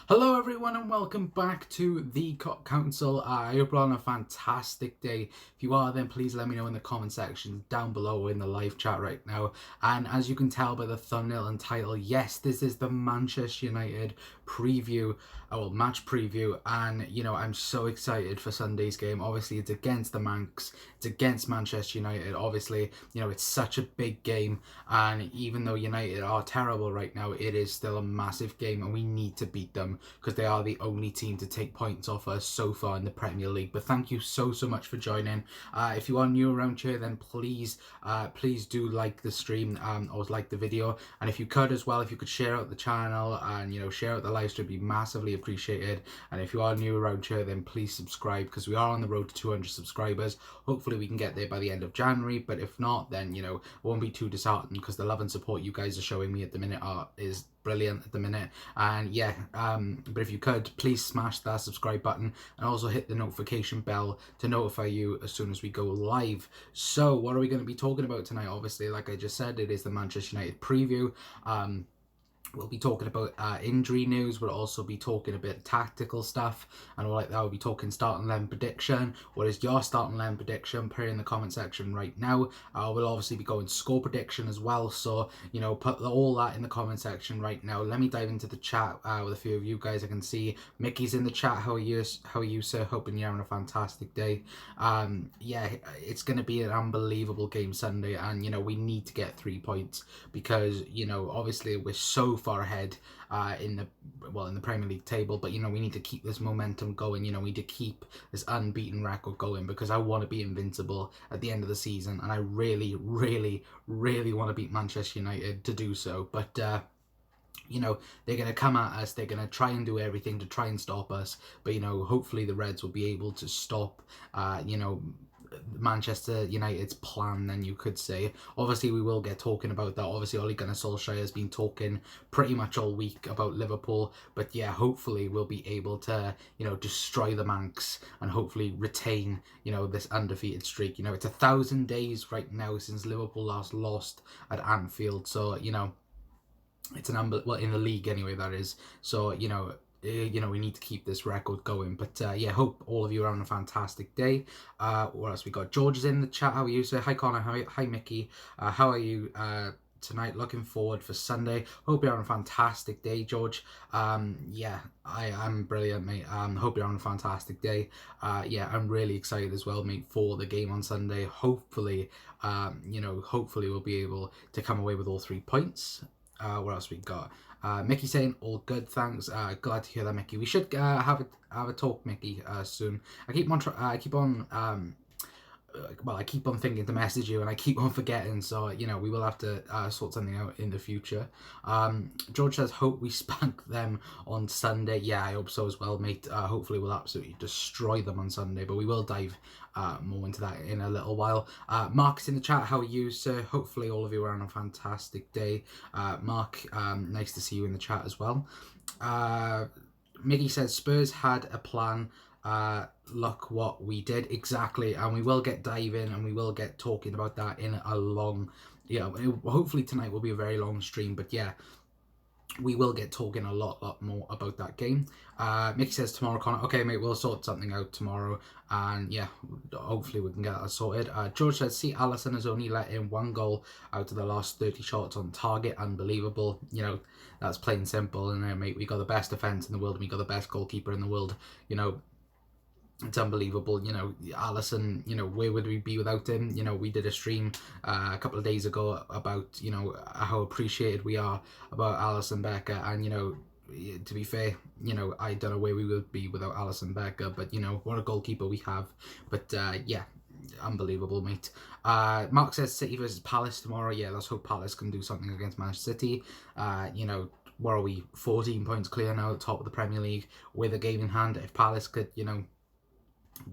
Hello everyone and welcome back to the Council. I hope you're on a fantastic day. If you are, then please let me know in the comment section down below or in the live chat right now. And as you can tell by the thumbnail and title, yes, this is the Manchester United preview, match preview. And, I'm so excited for Sunday's game. Obviously, it's against the Mancs. It's against Manchester United. Obviously, it's such a big game. And even though United are terrible right now, it is still a massive game and we need to beat them because they are the only team to take points off us so far in the Premier League. But thank you so much for joining. If you are new around here, then please do like the stream or like the video, and if you could as well, if you could share out the channel and share out the live stream, be massively appreciated. And if you are new around here, then please subscribe because we are on the road to 200 subscribers. Hopefully we can get there by the end of January, but if not, then I won't be too disheartened because the love and support you guys are showing me at the minute is brilliant at the minute. And yeah, but if you could, please smash that subscribe button and also hit the notification bell to notify you as soon as we go live. So what are we going to be talking about tonight? Obviously, like I just said, it is the Manchester United preview. We'll be talking about injury news. We'll also be talking a bit of tactical stuff and all like that. We'll be talking starting 11 prediction. What is your starting 11 prediction? Put it in the comment section right now. We'll obviously be going score prediction as well. So, put all that in the comment section right now. Let me dive into the chat with a few of you guys. I can see Mickey's in the chat. How are you, sir? Hoping you're having a fantastic day. Yeah, it's going to be an unbelievable game Sunday. And, we need to get 3 points because, obviously we're so far ahead in the Premier League table, but we need to keep this momentum going. We need to keep this unbeaten record going because I want to be invincible at the end of the season, and I really want to beat Manchester United to do so. But they're going to come at us. They're going to try and do everything to try and stop us, but hopefully the Reds will be able to stop Manchester United's plan, then you could say. Obviously we will get talking about that. Obviously Ole Gunnar Solskjaer has been talking pretty much all week about Liverpool, but yeah, hopefully we'll be able to destroy the Mancs and hopefully retain this undefeated streak. It's 1,000 days right now since Liverpool last lost at Anfield, so it's an in the league anyway, that is. So we need to keep this record going. But yeah, hope all of you are having a fantastic day. What else we got? George is in the chat. How are you, sir? Hi Connor. Hi Mickey. How are you tonight? Looking forward for Sunday. Hope you're having a fantastic day, George. Yeah, I'm brilliant, mate. Hope you're having a fantastic day. Yeah, I'm really excited as well, mate, for the game on Sunday. Hopefully hopefully we'll be able to come away with all 3 points. What else we got? Mickey saying all good, thanks. Glad to hear that, Mickey. We should have a talk, Mickey, soon. I keep on thinking to message you and I keep on forgetting, so we will have to sort something out in the future. George says hope we spank them on Sunday. Yeah, I hope so as well, mate. Hopefully we'll absolutely destroy them on Sunday, but we will dive more into that in a little while. Mark's in the chat. How are you, sir? Hopefully all of you are on a fantastic day. Mark, nice to see you in the chat as well. Miggy says Spurs had a plan. Look what we did. Exactly, and we will get diving and we will get talking about that in a long, hopefully tonight will be a very long stream, but yeah, we will get talking a lot more about that game. Mickey says tomorrow, Connor. Okay, mate, we'll sort something out tomorrow, and yeah, hopefully we can get that sorted. George says, see, Alisson has only let in 1 goal out of the last 30 shots on target. Unbelievable. That's plain simple, and mate, we got the best defense in the world, and we got the best goalkeeper in the world. It's unbelievable. Alisson, where would we be without him? We did a stream a couple of days ago about, how appreciated we are about Alisson Becker. And, to be fair, I don't know where we would be without Alisson Becker. But, what a goalkeeper we have. But, yeah, unbelievable, mate. Mark says City versus Palace tomorrow. Yeah, let's hope Palace can do something against Manchester City. What are we? 14 points clear now at the top of the Premier League with a game in hand. If Palace could,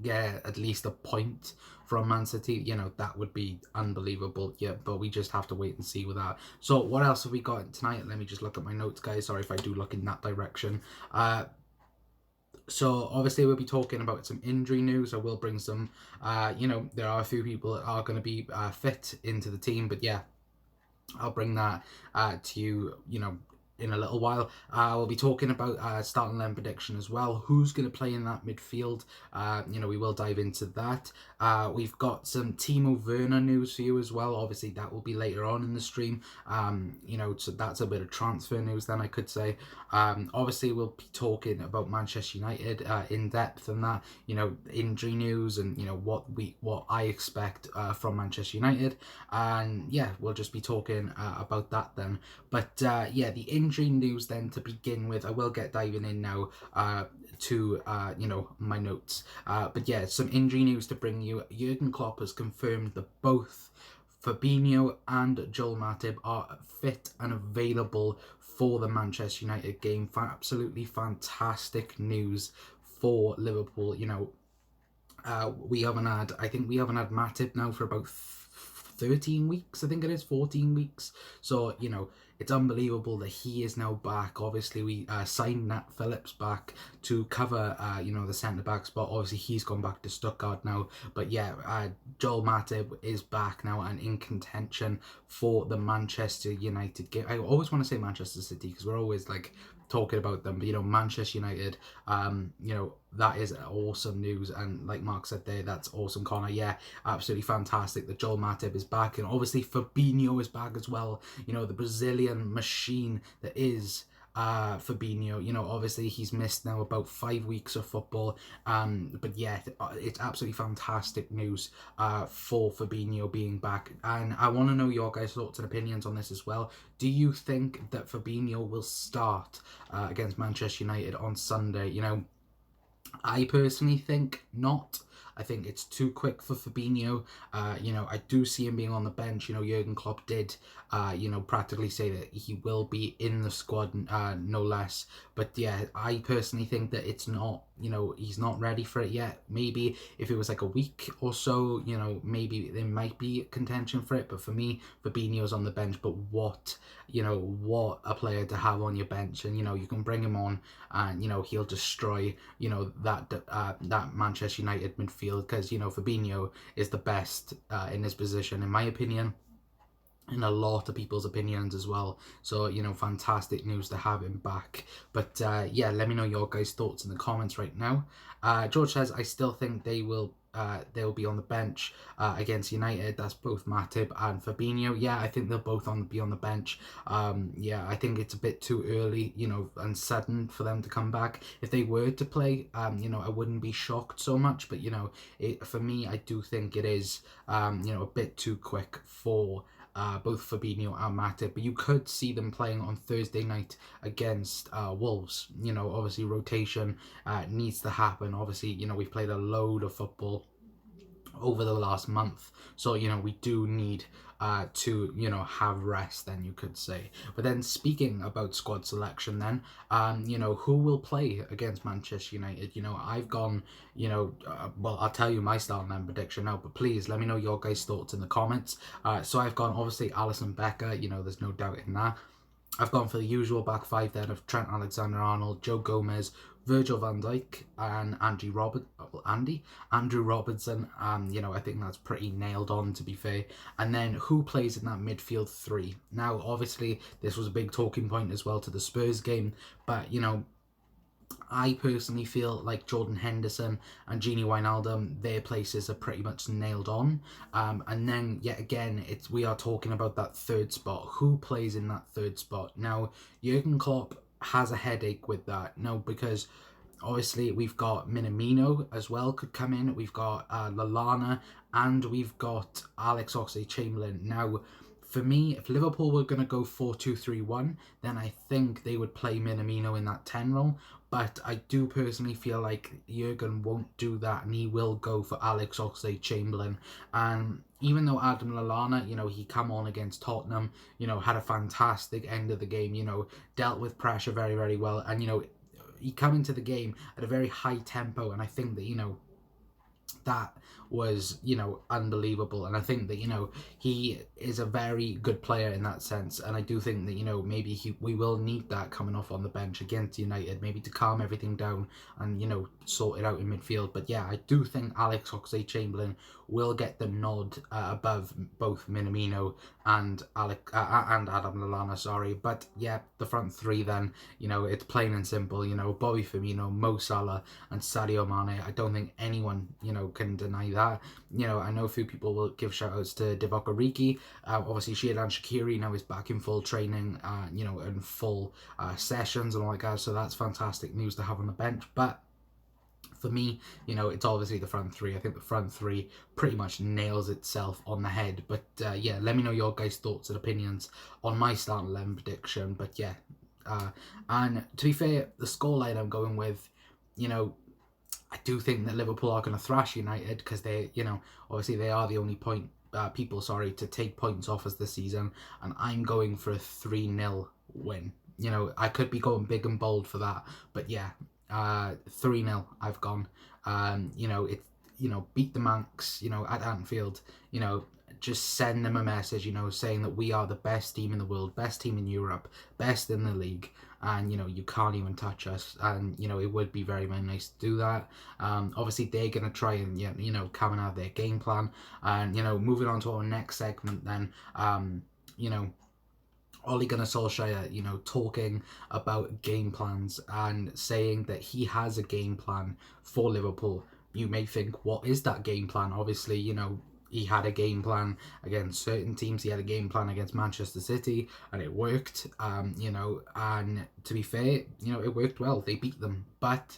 get at least a point from Man City, that would be unbelievable. Yeah, but we just have to wait and see with that. So what else have we got tonight? Let me just look at my notes, guys. Sorry if I do look in that direction. So obviously we'll be talking about some injury news. I will bring some, there are a few people that are going to be fit into the team, but yeah, I'll bring that to you, in a little while. We'll be talking about starting line prediction as well. Who's going to play in that midfield? We will dive into that. We've got some Timo Werner news for you as well. Obviously, that will be later on in the stream. So that's a bit of transfer news then, I could say. Obviously, we'll be talking about Manchester United in depth and that, injury news and, what I expect from Manchester United. And yeah, we'll just be talking about that then. But the injury news then to begin with, I will get diving in now to my notes. But yeah, some injury news to bring you. Jurgen Klopp has confirmed that both Fabinho and Joel Matip are fit and available for the Manchester United game. Absolutely fantastic news for Liverpool. We haven't had Matip now for about 13 weeks, I think it is, 14 weeks. So, it's unbelievable that he is now back. Obviously, we signed Nat Phillips back to cover, the centre-back spot. Obviously, he's gone back to Stuttgart now. But yeah, Joel Matip is back now and in contention for the Manchester United game. I always want to say Manchester City because we're always talking about them, but Manchester United, that is awesome news. And like Mark said there, that's awesome, Connor. Yeah, absolutely fantastic that Joel Matip is back, and obviously Fabinho is back as well. The Brazilian machine that is Fabinho. Obviously he's missed now about 5 weeks of football, but yeah, it's absolutely fantastic news for Fabinho being back. And I want to know your guys' thoughts and opinions on this as well. Do you think that Fabinho will start against Manchester United on Sunday? I personally think not. I think it's too quick for Fabinho. I do see him being on the bench. Jurgen Klopp did, practically say that he will be in the squad, no less. But yeah, I personally think that it's not, he's not ready for it yet. Maybe if it was like a week or so, maybe there might be contention for it. But for me, Fabinho's on the bench. But what a player to have on your bench. And, you can bring him on and, he'll destroy, that Manchester United midfield, because Fabinho is the best in his position, in my opinion, in a lot of people's opinions as well. So fantastic news to have him back. But let me know your guys' thoughts in the comments right now. George says, I still think they'll be on the bench against United. That's both Matip and Fabinho. Yeah, I think they'll both be on the bench. I think it's a bit too early, and sudden for them to come back. If they were to play, I wouldn't be shocked so much. But for me, I do think it is, a bit too quick for both Fabinho and Matip. But you could see them playing on Thursday night against Wolves. Obviously rotation needs to happen. Obviously, we've played a load of football over the last month, so we do need to have rest, then you could say. But then speaking about squad selection, then who will play against Manchester United? I've gone, well, I'll tell you my starting line prediction now, but please let me know your guys' thoughts in the comments. So I've gone, obviously, Alisson Becker, there's no doubt in that. I've gone for the usual back five then of Trent Alexander-Arnold, Joe Gomez, Virgil van Dijk, and Andrew Robertson. I think that's pretty nailed on, to be fair. And then who plays in that midfield three? Now, obviously, this was a big talking point as well to the Spurs game, but I personally feel like Jordan Henderson and Gini Wijnaldum, their places are pretty much nailed on. And then, yet again, we are talking about that third spot. Who plays in that third spot? Now, Jurgen Klopp has a headache with that. No, because obviously we've got Minamino as well could come in. We've got Lallana, and we've got Alex Oxlade-Chamberlain. Now, for me, if Liverpool were going to go 4-2-3-1, then I think they would play Minamino in that 10 role. But I do personally feel like Jurgen won't do that, and he will go for Alex Oxlade-Chamberlain. And even though Adam Lallana, he come on against Tottenham, had a fantastic end of the game, dealt with pressure very, very well. And, he come into the game at a very high tempo, and I think that, that was, you know, unbelievable. And I think that, you know, he is a very good player in that sense. And I do think that, you know, maybe we will need that coming off on the bench against United, maybe to calm everything down and, you know, sort it out in midfield. But yeah, I do think Alex Oxlade-Chamberlain will get the nod above both Minamino and and Adam Lallana, sorry. But yeah, the front three then, you know, it's plain and simple, you know, Bobby Firmino, Mo Salah and Sadio Mane. I don't think anyone, you know, can deny that. You know, I know a few people will give shout outs to Divock Origi. Obviously, Xherdan Shaqiri now is back in full training, you know, and full sessions and all that, guys. So that's fantastic news to have on the bench. But for me, you know, it's obviously the front three. I think the front three pretty much nails itself on the head. But yeah, let me know your guys' thoughts and opinions on my starting 11 prediction. But yeah, and to be fair, the scoreline I'm going with, you know, I do think that Liverpool are going to thrash United because they, you know, obviously they are the only people to take points off us this season, and I'm going for a 3-0 win. You know, I could be going big and bold for that, but yeah, 3-0 I've gone. You know, beat the Mancs, you know, at Anfield, you know, just send them a message, you know, saying that we are the best team in the world, best team in Europe, best in the league, and, you know, you can't even touch us. And, you know, it would be very, very nice to do that. Obviously, they're going to try and, you know, come out their game plan. And, you know, moving on to our next segment then, you know, Ole Gunnar Solskjaer, you know, talking about game plans and saying that he has a game plan for Liverpool. You may think, what is that game plan? Obviously, you know, he had a game plan against certain teams. He had a game plan against Manchester City, and it worked. You know, and to be fair, you know, it worked well. They beat them. But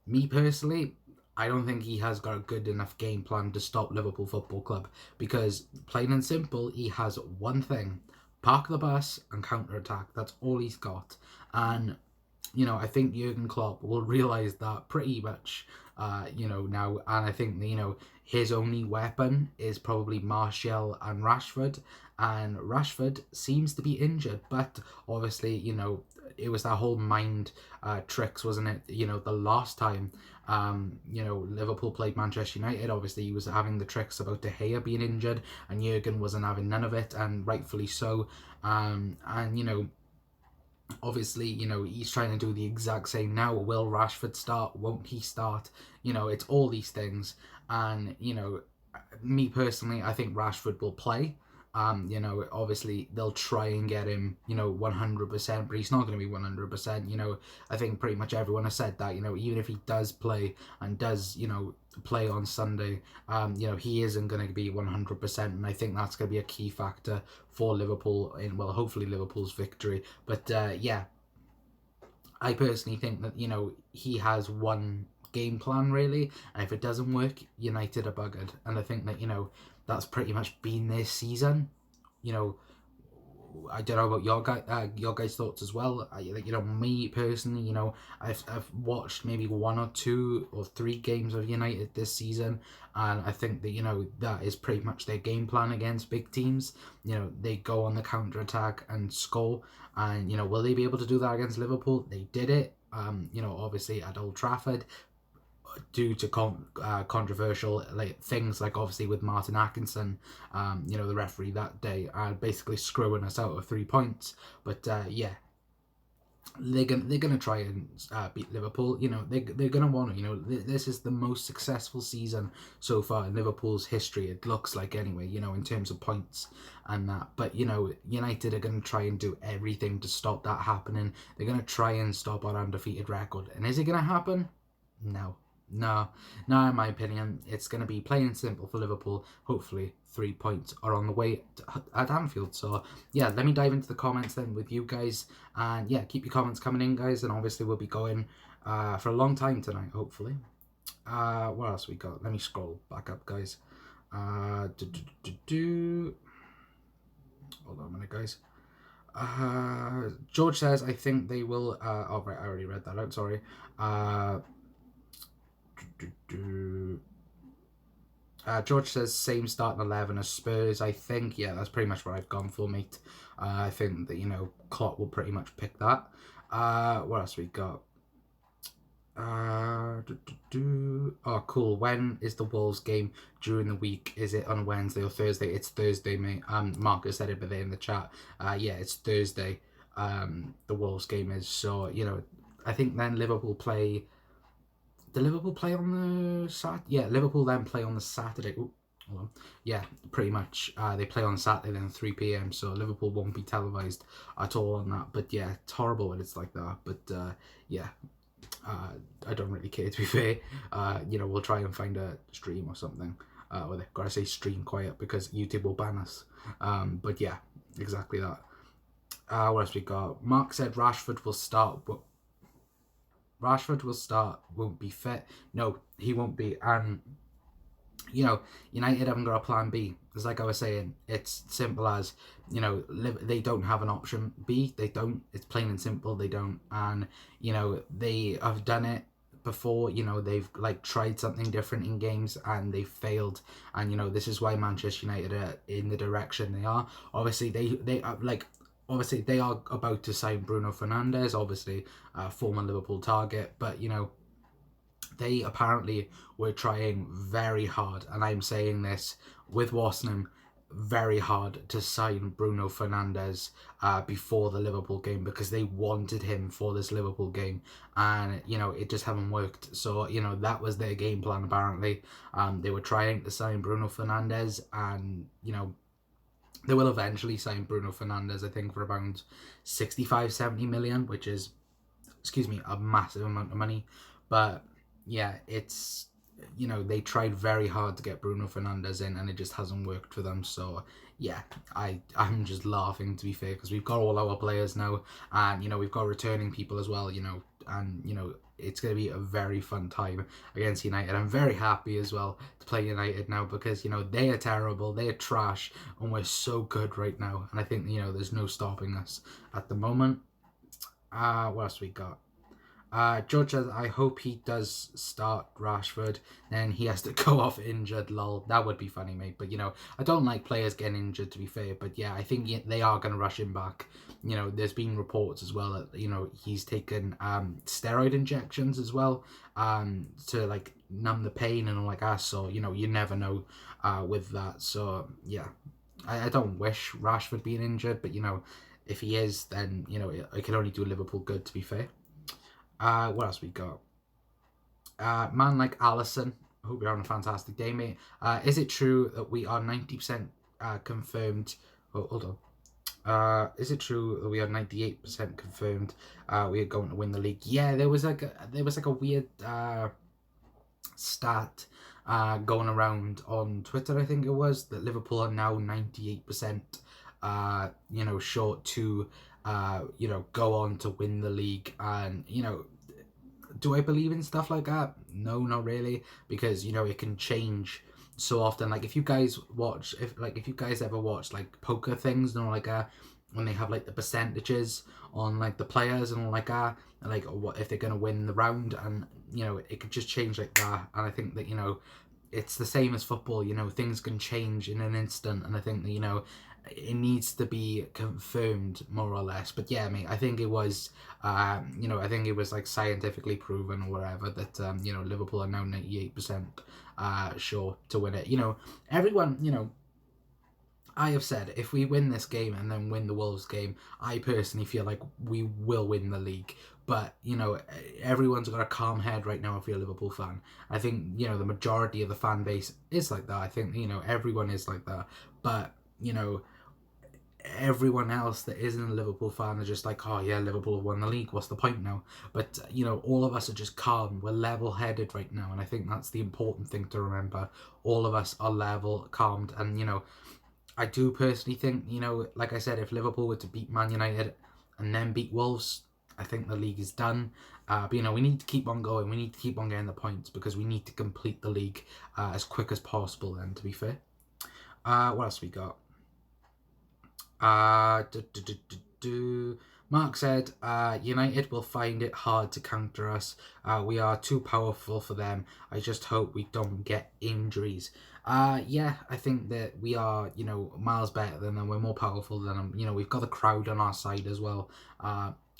me personally, I don't think he has got a good enough game plan to stop Liverpool Football Club, because plain and simple, he has one thing: park the bus and counter-attack. That's all he's got. And, you know, I think Jurgen Klopp will realise that pretty much, you know, now. And I think, you know, his only weapon is probably Martial and Rashford. And Rashford seems to be injured, but obviously, you know, it was that whole mind tricks, wasn't it? You know, the last time, you know, Liverpool played Manchester United, obviously he was having the tricks about De Gea being injured, and Jurgen wasn't having none of it, and rightfully so. And, you know, obviously, you know, he's trying to do the exact same now. Will Rashford start? Won't he start? You know, it's all these things. And, you know, me personally, I think Rashford will play. You know, obviously they'll try and get him, you know, 100%, but he's not going to be 100%. You know, I think pretty much everyone has said that, you know, even if he does play and does, you know, play on Sunday, you know, he isn't going to be 100%, and I think that's going to be a key factor for Liverpool in, well, hopefully Liverpool's victory. But yeah, I personally think that, you know, he has one game plan really, and if it doesn't work, United are buggered. And I think that, you know, that's pretty much been this season. You know, I don't know about your guys' thoughts as well. Like, you know, me personally, you know, I've watched maybe 1 or 2 or 3 games of United this season, and I think that, you know, that is pretty much their game plan against big teams. You know, they go on the counter attack and score, and, you know, will they be able to do that against Liverpool? They did it. You know, obviously at Old Trafford, due to controversial things, like obviously with Martin Atkinson, you know, the referee that day, basically screwing us out of 3 points. But yeah, they're gonna try and beat Liverpool. You know, they're gonna want to. You know, this is the most successful season so far in Liverpool's history. It looks like, anyway. You know, in terms of points and that. But, you know, United are gonna try and do everything to stop that happening. They're gonna try and stop our undefeated record. And is it gonna happen? No. No, in my opinion, it's going to be plain and simple for Liverpool. Hopefully, 3 points are on the way at Anfield. So, yeah, let me dive into the comments then with you guys. And, yeah, keep your comments coming in, guys. And obviously, we'll be going for a long time tonight, hopefully. What else we got? Let me scroll back up, guys. Hold on a minute, guys. George says, I think they will... oh, right, I already read that out, sorry. George says same starting 11 as Spurs. I think, yeah, that's pretty much what I've gone for, mate. I think that, you know, Klopp will pretty much pick that. What else we got? Oh, cool. When is the Wolves game during the week? Is it on Wednesday or Thursday? It's Thursday, mate. Marcus said it, but there in the chat. Yeah, it's Thursday. The Wolves game is, so I think then Liverpool play. Do Liverpool play on the Sat? Yeah, Liverpool then play on the Saturday. Ooh, hold on. Yeah, pretty much. They play on Saturday then 3 p.m. So Liverpool won't be televised at all on that. But yeah, it's horrible when it's like that. But yeah. I don't really care, to be fair. We'll try and find a stream or something. Or they've got to say stream quiet because YouTube will ban us. But yeah, exactly that. What else we got? Mark said Rashford will start, but Rashford will start, won't be fit. No, he won't be. And United haven't got a plan B. It's like I was saying, it's simple as, they don't have an option B. They don't. It's plain and simple. They don't. And, they have done it before. They've tried something different in games and they failed. And, this is why Manchester United are in the direction they are. Obviously, they are obviously they are about to sign Bruno Fernandes, obviously former Liverpool target, but they apparently were trying very hard, and I'm saying this with Wasnam, very hard to sign Bruno Fernandes before the Liverpool game because they wanted him for this Liverpool game, and it just haven't worked. So that was their game plan apparently. They were trying to sign Bruno Fernandes, and they will eventually sign Bruno Fernandes, I think, for around 65-70 million, which is, a massive amount of money. But yeah, it's, they tried very hard to get Bruno Fernandes in and it just hasn't worked for them. So yeah, I'm just laughing, to be fair, because we've got all our players now, and we've got returning people as well, and it's going to be a very fun time against United. I'm very happy as well to play United now because they are terrible, they're trash, and we're so good right now, and I think there's no stopping us at the moment. What else we got? George says, I hope he does start Rashford, then he has to go off injured, lol. That would be funny, mate. But, I don't like players getting injured, to be fair. But, yeah, I think they are going to rush him back. There's been reports as well that, he's taken steroid injections as well to, numb the pain and all like that. So, you never know with that. So, yeah, I don't wish Rashford being injured. But, if he is, then, it can only do Liverpool good, to be fair. What else we got? Man like Allison. Hope you're having a fantastic day, mate. Is it true that we are 90% confirmed? Oh, hold on. Is it true that we are 98% confirmed? We are going to win the league. Yeah, there was like a weird stat going around on Twitter. I think it was that Liverpool are now 98%. Short to go on to win the league. And do I believe in stuff like that? No, not really, because it can change so often. Like if you guys ever watch poker things, when they have the percentages on the players and all like that, and what if they're gonna win the round, and it could just change like that. And I think that it's the same as football. Things can change in an instant, and I think that it needs to be confirmed more or less. But yeah, mate, I think it was I think it was scientifically proven or whatever that Liverpool are now 98% sure to win it. Everyone, I have said if we win this game and then win the Wolves game, I personally feel like we will win the league. But everyone's got a calm head right now if you're a Liverpool fan. I think the majority of the fan base is like that. I think everyone is like that. But everyone else that isn't a Liverpool fan are just like, oh yeah, Liverpool have won the league, what's the point now? But all of us are just calm, we're level-headed right now, and I think that's the important thing to remember. All of us are level, calmed, and I do personally think, like I said, if Liverpool were to beat Man United and then beat Wolves, I think the league is done. But we need to keep on going, we need to keep on getting the points because we need to complete the league as quick as possible then, to be fair. What else we got? Mark said, United will find it hard to counter us. We are too powerful for them. I just hope we don't get injuries. Yeah, I think that we are, miles better than them. We're more powerful than them. We've got the crowd on our side as well.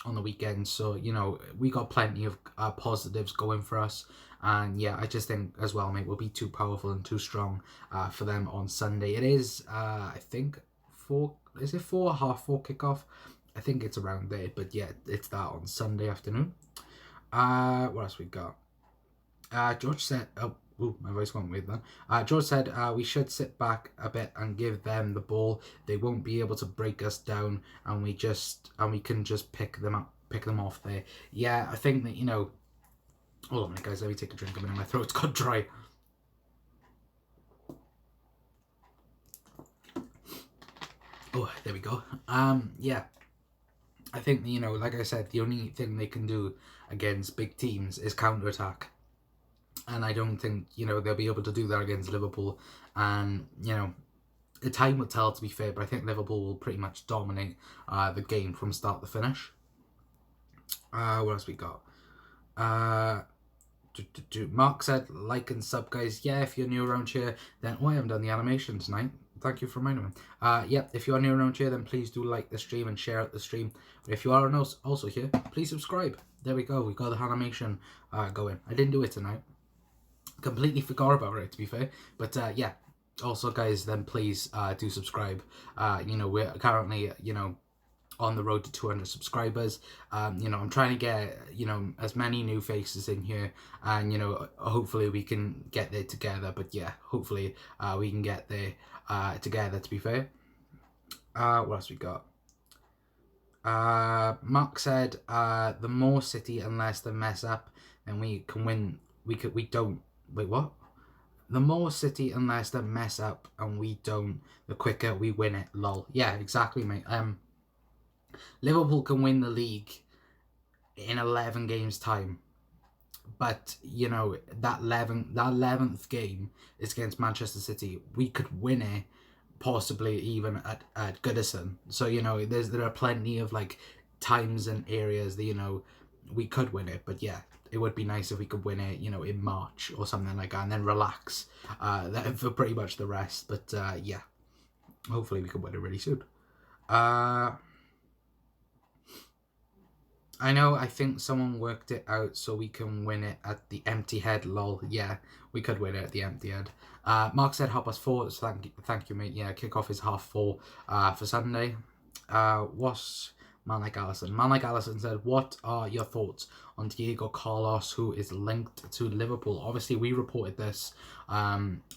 on the weekend. So, you know, we got plenty of positives going for us. And yeah, I just think as well, mate, we'll be too powerful and too strong for them on Sunday. It is, I think, 4, is it 4, half 4 kickoff? I think it's around there. But yeah, it's that on Sunday afternoon. What else we got? George said, oh, ooh, my voice went weird then. George said, we should sit back a bit and give them the ball. They won't be able to break us down, and we can just pick them off there. Yeah, I think that, you know, hold on a minute, guys, let me take a drink. My throat's got dry. Oh, there we go. Yeah, I think, you know, like I said, the only thing they can do against big teams is counter-attack. And I don't think, you know, they'll be able to do that against Liverpool. And, you know, the time will tell, to be fair, but I think Liverpool will pretty much dominate the game from start to finish. What else we got? Mark said, like and sub, guys. Yeah, if you're new around here, then... Oh, I haven't done the animation tonight. Thank you for reminding me. Yep, if you are new around here, then please do like the stream and share out the stream. But if you are also here, please subscribe. There we go. We got the animation going. I didn't do it tonight. Completely forgot about it, to be fair. But yeah, also, guys, then please do subscribe. You know, we're currently, you know, on the road to 200 subscribers. You know, I'm trying to get, you know, as many new faces in here, and, you know, hopefully we can get there together. But yeah, hopefully we can get there together, to be fair. What else we got? Mark said, the more City and Leicester mess up, then we can win. We don't. Wait, what? The more City and Leicester mess up and we don't, the quicker we win it. Lol. Yeah, exactly, mate. Liverpool can win the league in 11 games time, but you know that 11th game is against Manchester City. We could win it, possibly even at Goodison. So, you know, there are plenty of like times and areas that, you know, we could win it. But yeah, it would be nice if we could win it, you know, in March or something like that, and then relax for pretty much the rest. But yeah, hopefully we can win it really soon. I know, I think someone worked it out so we can win it at the Empty Head. Lol. Yeah, we could win it at the Empty Head. Mark said 4:30, so thank you, mate. Yeah, kickoff is 4:30 for Sunday. What's Man Like Allison? Man Like Allison said, what are your thoughts on Diego Carlos, who is linked to Liverpool? Obviously, we reported this,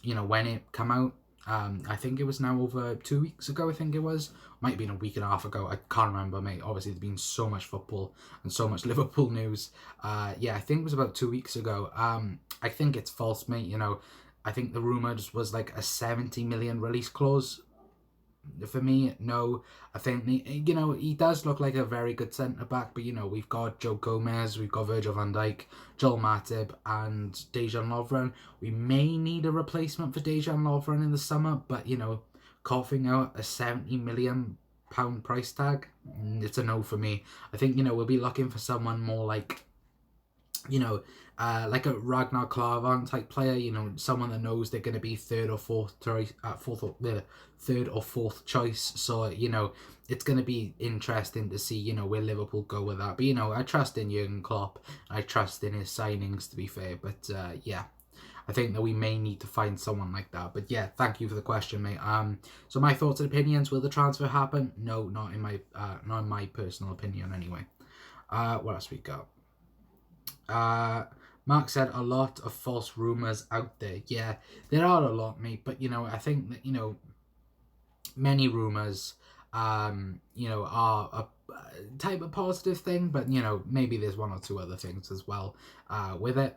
you know, when it came out. I think it was now over 2 weeks ago, I think it was. Might have been a week and a half ago. I can't remember, mate. Obviously, there's been so much football and so much Liverpool news. Yeah, I think it was about 2 weeks ago. I think it's false, mate. You know, I think the rumours was like a 70 million release clause. For me, no. I think, you know, he does look like a very good centre-back, but, you know, we've got Joe Gomez, we've got Virgil van Dijk, Joel Matip, and Dejan Lovren. We may need a replacement for Dejan Lovren in the summer, but, you know, coughing out a £70 million price tag, it's a no for me. I think, you know, we'll be looking for someone more like, you know, like a Ragnar Klavan type player, you know, someone that knows they're going to be third or fourth choice. So, you know, it's going to be interesting to see, you know, where Liverpool go with that. But, you know, I trust in Jurgen Klopp. I trust in his signings, to be fair. But, yeah, I think that we may need to find someone like that. But, yeah, thank you for the question, mate. So my thoughts and opinions, will the transfer happen? No, not in my personal opinion, anyway. What else we got? Mark said a lot of false rumours out there. Yeah, there are a lot, mate. But, you know, I think that, you know, many rumours, you know, are a type of positive thing. But, you know, maybe there's one or two other things as well with it.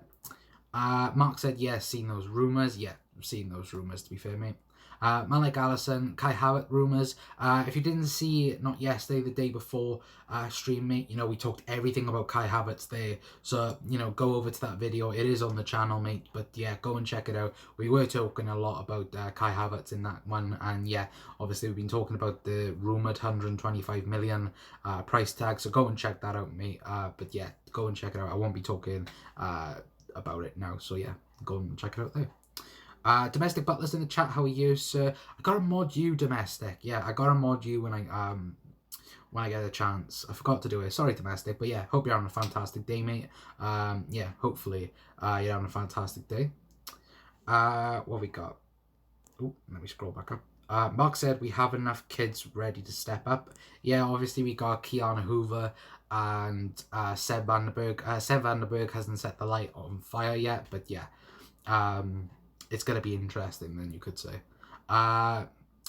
Mark said, yeah, seen those rumours. Yeah, seen those rumours, to be fair, mate. Malik Allison, Kai Havertz rumours. If you didn't see, not yesterday, the day before stream, mate, you know, we talked everything about Kai Havertz there. So, you know, go over to that video. It is on the channel, mate. But, yeah, go and check it out. We were talking a lot about Kai Havertz in that one. And, yeah, obviously we've been talking about the rumoured 125 million price tag. So go and check that out, mate. But, yeah, go and check it out. I won't be talking about it now. So, yeah, go and check it out there. Domestic Butlers in the chat, how are you, sir? I gotta mod you, Domestic. Yeah, I gotta mod you when when I get a chance. I forgot to do it. Sorry, domestic, but yeah, hope you're having a fantastic day, mate. Yeah, hopefully you're having a fantastic day. What we got? Oh, let me scroll back up. Mark said we have enough kids ready to step up. Yeah, obviously we got Kiana Hoover and Seb Vandenberg. Seb Vandenberg hasn't set the light on fire yet, but yeah, it's going to be interesting then, you could say.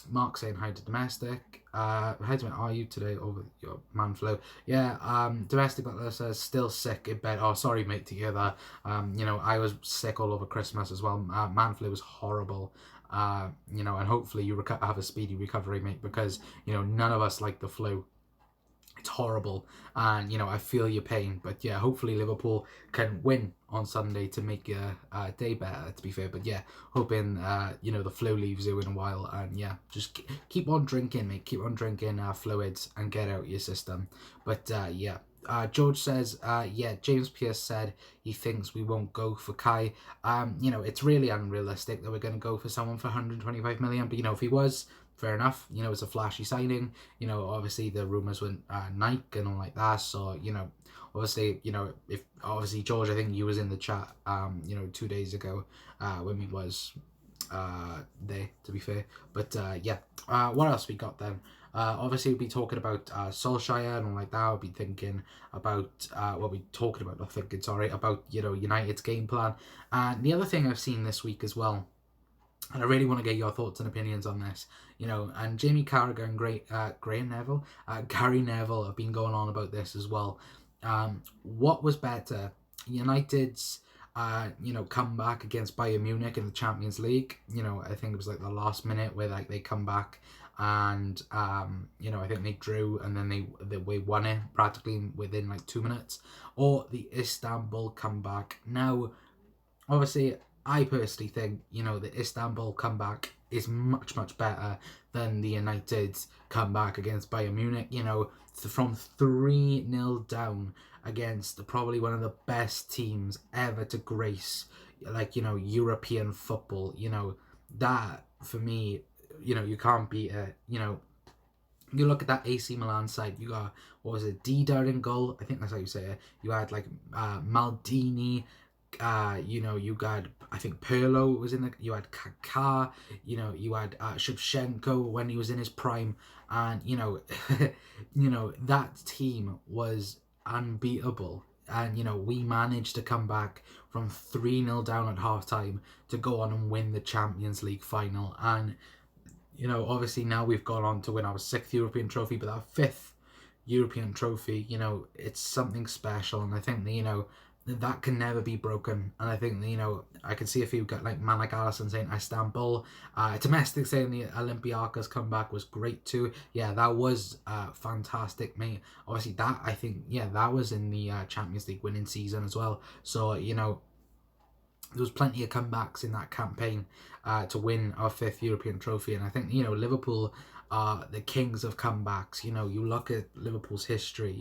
Mark saying hi to domestic. How are you today over your man flu? Yeah, domestic butler says still sick in bed. Oh, sorry mate to hear that. I was sick all over Christmas as well. Man flu was horrible. And hopefully you have a speedy recovery, mate, because none of us like the flu. It's horrible, and I feel your pain. But yeah, hopefully Liverpool can win on Sunday to make your day better. To be fair, but yeah, hoping the flu leaves you in a while, and yeah, just keep on drinking, mate. Keep on drinking fluids and get out your system. But yeah. George says, James Pierce said he thinks we won't go for Kai. It's really unrealistic that we're going to go for someone for 125 million. But, if he was, fair enough. It's a flashy signing. Obviously the rumours went Nike and all like that. So, obviously, if obviously George, I think you was in the chat, 2 days ago when we was there, to be fair. But yeah, what else we got then? Obviously, we'll be talking about Solskjaer and all like that. I'll be thinking about about United's game plan. And the other thing I've seen this week as well, and I really want to get your thoughts and opinions on this, and Jamie Carragher and Gary Neville have been going on about this as well. What was better, United's comeback against Bayern Munich in the Champions League? I think it was like the last minute where like they come back and I think they drew and then they won it practically within like 2 minutes, or the Istanbul comeback. Now, obviously, I personally think the Istanbul comeback is much, much better than the United comeback against Bayern Munich. From 3-0 down against probably one of the best teams ever to grace European football. That for me, you can't beat it. You look at that AC Milan side, you got, what was it, Dida in goal, I think that's how you say it. You had like Maldini, you got, I think Pirlo was in the, you had Kaká, you had Shevchenko when he was in his prime, and that team was unbeatable. And we managed to come back from 3-0 down at half time to go on and win the Champions League final. And obviously now we've gone on to win our 6th European trophy, but our 5th European trophy, it's something special. And I think that, that can never be broken. And I think that, I can see a few like man like Allison saying Istanbul, domestic saying the Olympiacos comeback was great too. Yeah, that was fantastic, mate. Obviously that, I think, that was in the Champions League winning season as well. So, there was plenty of comebacks in that campaign to win our 5th European trophy. And I think, Liverpool are the kings of comebacks. You look at Liverpool's history,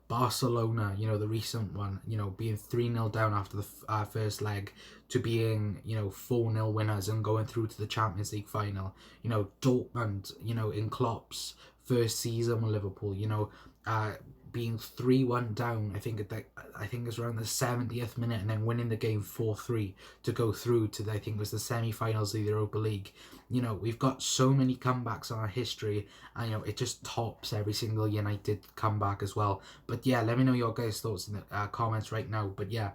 Barcelona, the recent one, being 3-0 down after the first leg to being, 4-0 winners and going through to the Champions League final. Dortmund, in Klopp's first season with Liverpool, being 3-1 down, I think it's around the 70th minute, and then winning the game 4-3 to go through to I think it was the semi-finals of the Europa League. We've got so many comebacks in our history, and it just tops every single United comeback as well. But yeah, let me know your guys' thoughts in the comments right now. But yeah,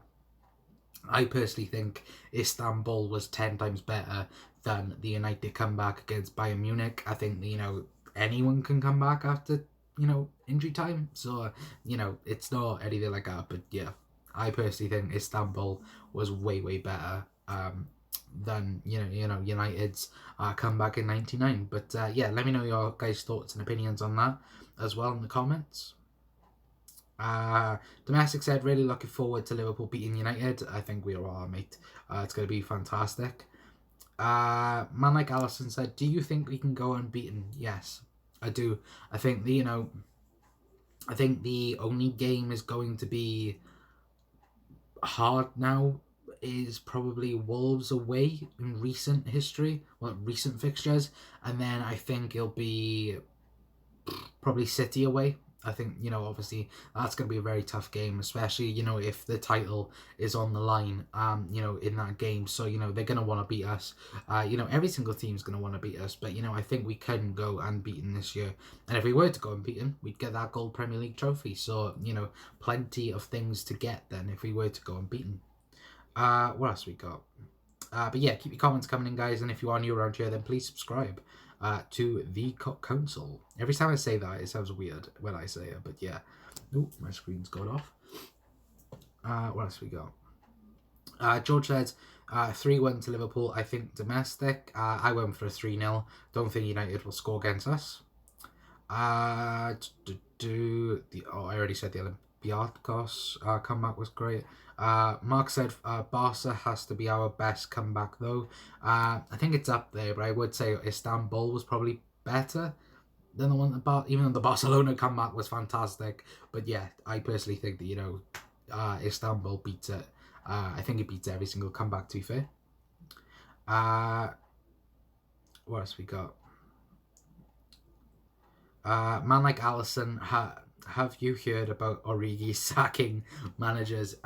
I personally think Istanbul was 10 times better than the United comeback against Bayern Munich. I think anyone can come back after injury time. So, it's not anything like that. But yeah, I personally think Istanbul was way, way better than, United's comeback in 99. But yeah, let me know your guys' thoughts and opinions on that as well in the comments. Domestic said, really looking forward to Liverpool beating United. I think we are, mate. It's going to be fantastic. Man like Allison said, do you think we can go unbeaten? Yes, I do. I think I think the only game is going to be hard now is probably Wolves away in recent history, recent fixtures, and then I think it'll be probably City away. I think, obviously that's going to be a very tough game, especially, if the title is on the line, in that game. So, they're going to want to beat us. Every single team's going to want to beat us. But, I think we can go unbeaten this year. And if we were to go unbeaten, we'd get that Gold Premier League trophy. So, plenty of things to get then if we were to go unbeaten. What else we got? But yeah, keep your comments coming in, guys. And if you are new around here, then please subscribe to the Council. Every time I say that, it sounds weird when I say it, but yeah. Oh, my screen's gone off. What else we got? George said 3-1 to Liverpool. I think domestic. I went for a 3-0. Don't think United will score against us. I already said the Olympiacos comeback was great. Mark said Barca has to be our best comeback though. I think it's up there, but I would say Istanbul was probably better than the one that even though the Barcelona comeback was fantastic. But yeah, I personally think that Istanbul beats it. I think it beats every single comeback, to be fair. What else we got? Man like Allison, have you heard about Origi sacking managers?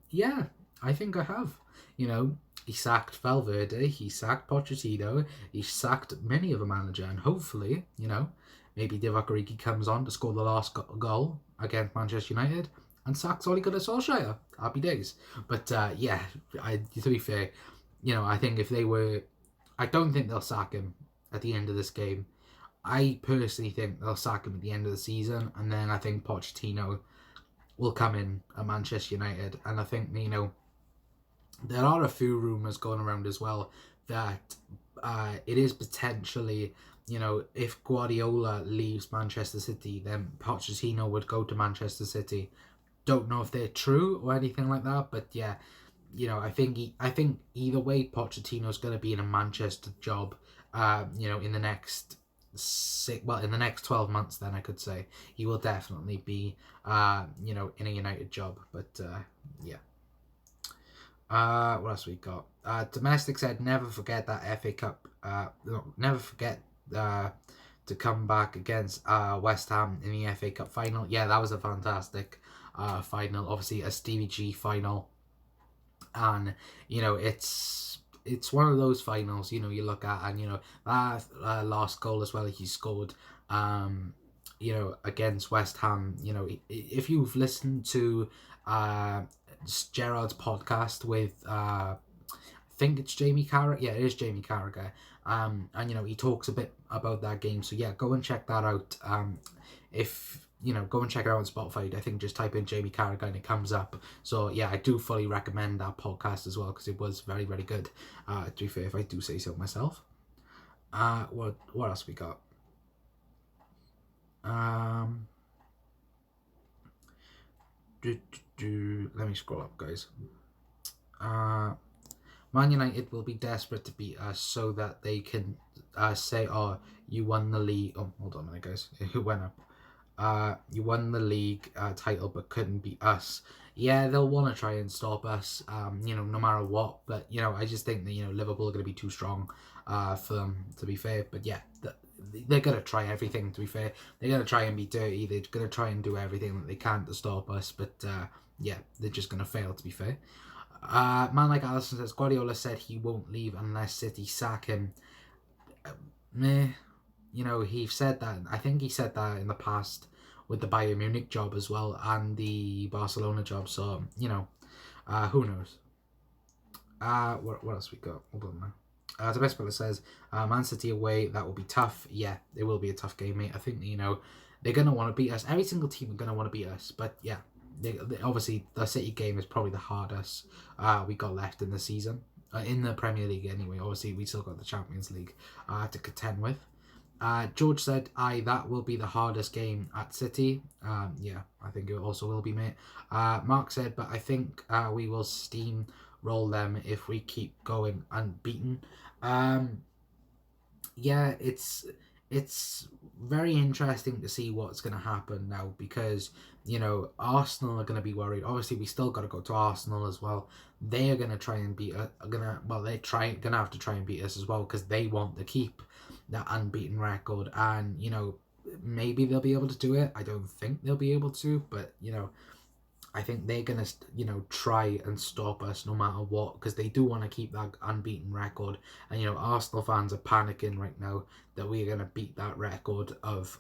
Yeah, I think I have. He sacked Valverde, he sacked Pochettino, he sacked many of a manager, and hopefully, maybe Divock Origi comes on to score the last goal against Manchester United and sacks Ole Gunnar Solskjaer. Happy days. But yeah, to be fair, I think if they were, I don't think they'll sack him at the end of this game. I personally think they'll sack him at the end of the season, and then I think Pochettino will come in at Manchester United. And I think, there are a few rumours going around as well that it is potentially, if Guardiola leaves Manchester City, then Pochettino would go to Manchester City. Don't know if they're true or anything like that, but yeah, I think either way, Pochettino's going to be in a Manchester job, in the next in the next 12 months, then I could say he will definitely be in a United job. But yeah, what else we got? Domestic said never forget that FA Cup, never forget to come back against West Ham in the FA Cup final. Yeah, that was a fantastic final, obviously a Stevie G final, and it's one of those finals, you look at, and that last goal as well he scored, against West Ham. If you've listened to Gerard's podcast with I think it's Jamie Carragher. Yeah, it is Jamie Carragher. And he talks a bit about that game. So yeah, go and check that out. If go and check it out on Spotify. I think just type in Jamie Carragher and it comes up. So yeah, I do fully recommend that podcast as well, because it was very, very good. To be fair, if I do say so myself. What else we got? Let me scroll up, guys. Man United will be desperate to beat us so that they can say, "Oh, you won the league." Oh, hold on a minute, guys. Who went up? You won the league title but couldn't beat us. Yeah, they'll want to try and stop us, no matter what. But, I just think that, Liverpool are going to be too strong for them, to be fair. But, yeah, they're going to try everything, to be fair. They're going to try and be dirty. They're going to try and do everything that they can to stop us. But, yeah, they're just going to fail, to be fair. Man like Allison says, Guardiola said he won't leave unless City sack him. He said that. I think he said that in the past with the Bayern Munich job as well and the Barcelona job. So, who knows? What else we got? Hold on now. The best player says, Man City away, that will be tough. Yeah, it will be a tough game, mate. I think, they're going to want to beat us. Every single team are going to want to beat us. But, yeah, they obviously, the City game is probably the hardest we got left in the season. In the Premier League, anyway. Obviously, we still got the Champions League to contend with. George said, that will be the hardest game at City. Yeah, I think it also will be, mate. Mark said, but I think we will steamroll them if we keep going unbeaten. Yeah, it's very interesting to see what's going to happen now, because, Arsenal are going to be worried. Obviously, we still got to go to Arsenal as well. They are going to try and beat us. They're going to have to try and beat us as well, because they want to keep that unbeaten record. And, maybe they'll be able to do it. I don't think they'll be able to, but I think they're gonna try and stop us no matter what, because they do want to keep that unbeaten record. And Arsenal fans are panicking right now that we're gonna beat that record of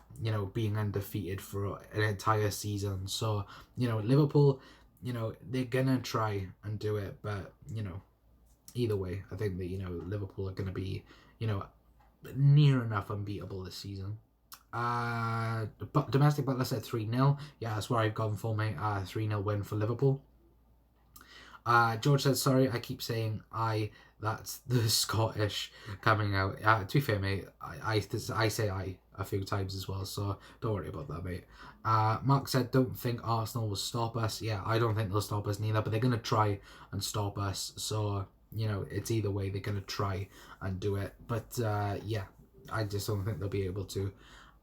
being undefeated for an entire season. So Liverpool, they're gonna try and do it, but either way, I think that Liverpool are gonna be near enough unbeatable this season. But domestic Butler said 3-0. Yeah, that's where I've gone for, mate. 3-0 win for Liverpool. George said, sorry, I keep saying that's the Scottish coming out. To be fair, mate, I say I a few times as well, so don't worry about that, mate. Mark said, don't think Arsenal will stop us. Yeah, I don't think they'll stop us neither, but they're going to try and stop us. So, it's either way, they're going to try and do it. But, yeah, I just don't think they'll be able to.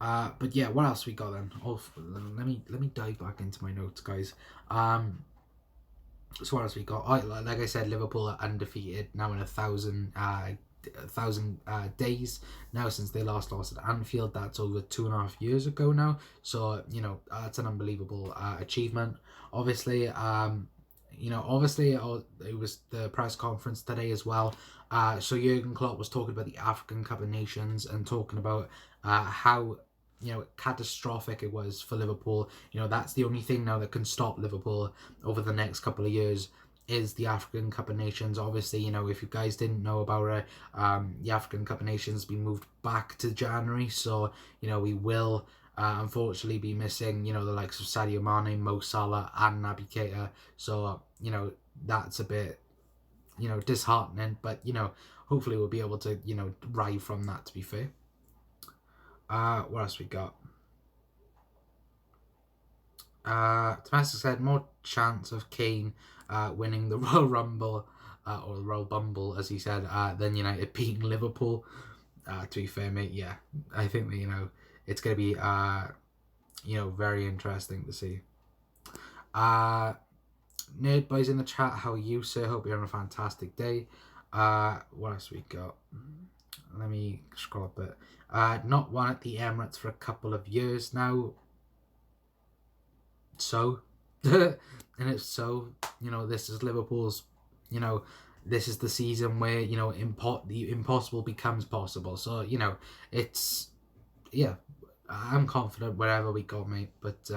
But yeah, what else we got then? Oh, let me dive back into my notes, guys. So what else we got? Like I said, Liverpool are undefeated now in 1,000 days now since they last lost at Anfield. That's over 2.5 years ago now. So that's an unbelievable achievement. Obviously, it was the press conference today as well. So Jurgen Klopp was talking about the African Cup of Nations and talking about how catastrophic it was for Liverpool. That's the only thing now that can stop Liverpool over the next couple of years is the African Cup of Nations. Obviously, if you guys didn't know about it, the African Cup of Nations been moved back to January, so we will unfortunately be missing the likes of Sadio Mane, Mo Salah and Naby Keita. So that's a bit disheartening, but hopefully we'll be able to ride from that, to be fair. What else we got? Domestic said more chance of Kane winning the Royal Rumble or the Royal Bumble, as he said, than United beating Liverpool. To be fair, mate, yeah, I think that it's gonna be very interesting to see. Nerd Boys in the chat, how are you, sir? Hope you're having a fantastic day. What else we got? Let me scroll up a bit. Not won at the Emirates for a couple of years now. So, and it's so, this is Liverpool's, this is the season where, the impossible becomes possible. So, it's, yeah, I'm confident wherever we go, mate. But,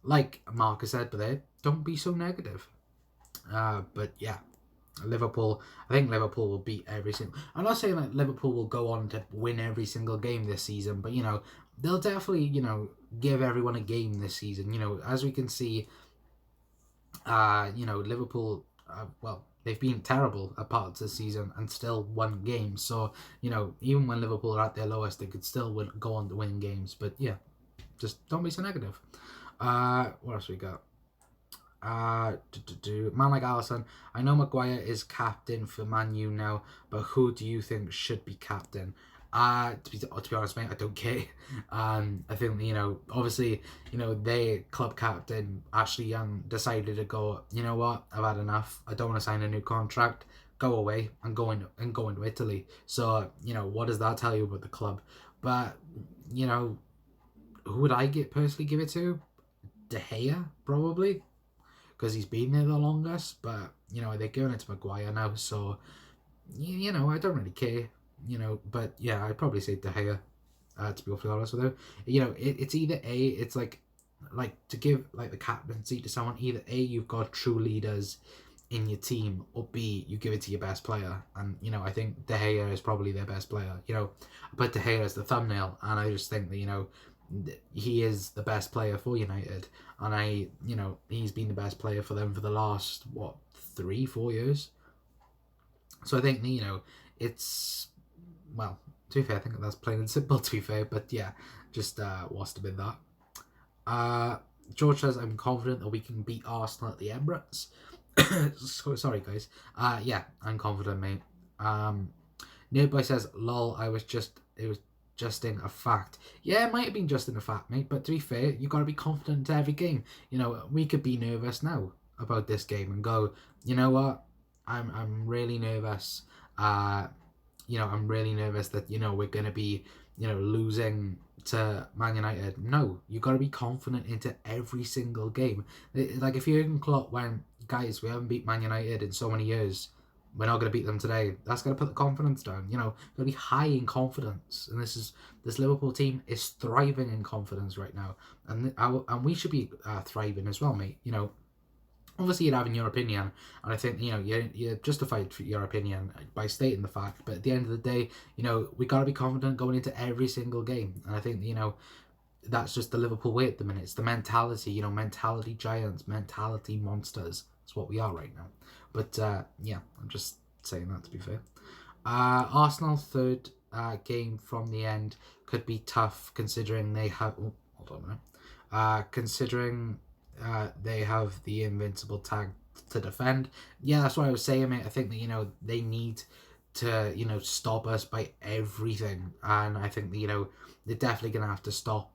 like Marcus said there, don't be so negative. But, yeah. Liverpool, I think Liverpool will beat every single. I'm not saying that Liverpool will go on to win every single game this season, but they'll definitely give everyone a game this season. As we can see, Liverpool, well, they've been terrible at parts of the season and still won games. So even when Liverpool are at their lowest, they could still go on to win games. But yeah, just don't be so negative. What else we got? Man like Allison, I know Maguire is captain for Man U now, but who do you think should be captain? To be honest, mate, I don't care. I think obviously, their club captain Ashley Young decided to go. You know what? I've had enough. I don't want to sign a new contract. Go away and go into Italy. So what does that tell you about the club? But who would I personally give it to? De Gea, probably, because he's been there the longest. But they're giving it to Maguire now, so I don't really care. But yeah, I'd probably say De Gea, to be awfully honest with you. It's either A, it's like to give the captaincy to someone, either A, you've got true leaders in your team, or B, you give it to your best player. And I think De Gea is probably their best player. I put De Gea as the thumbnail, and I just think that he is the best player for United, and he's been the best player for them for the last 3-4 years. So I think it's, well, to be fair, I think that's plain and simple, to be fair. But yeah, just wants to be that. George says, I'm confident that we can beat Arsenal at the Emirates. Sorry, guys. Yeah, I'm confident, mate. Nerdboy says, lol, it was just in a fact. Yeah, it might have been just in a fact, mate. But to be fair, you got to be confident to every game. We could be nervous now about this game and go, you know what? I'm really nervous. I'm really nervous that we're gonna be losing to Man United. No, you got to be confident into every single game. Like if Jurgen Klopp went, guys, we haven't beat Man United in so many years, we're not going to beat them today. That's going to put the confidence down. You know, got to be high in confidence. And this Liverpool team is thriving in confidence right now, and we should be thriving as well, mate. You know, obviously you're having your opinion, and I think, you know, you're justified for your opinion by stating the fact, but at the end of the day, you know, we got to be confident going into every single game, and I think, you know, that's just the Liverpool way at the minute. It's the mentality, you know, mentality giants, mentality monsters. That's what we are right now. But yeah, I'm just saying that to be fair. Arsenal third game from the end could be tough considering they have... Oh, hold on a minute. Considering they have the invincible tag to defend. Yeah, that's what I was saying, mate. I think that, you know, they need to, you know, stop us by everything, and I think that, you know, they're definitely gonna have to stop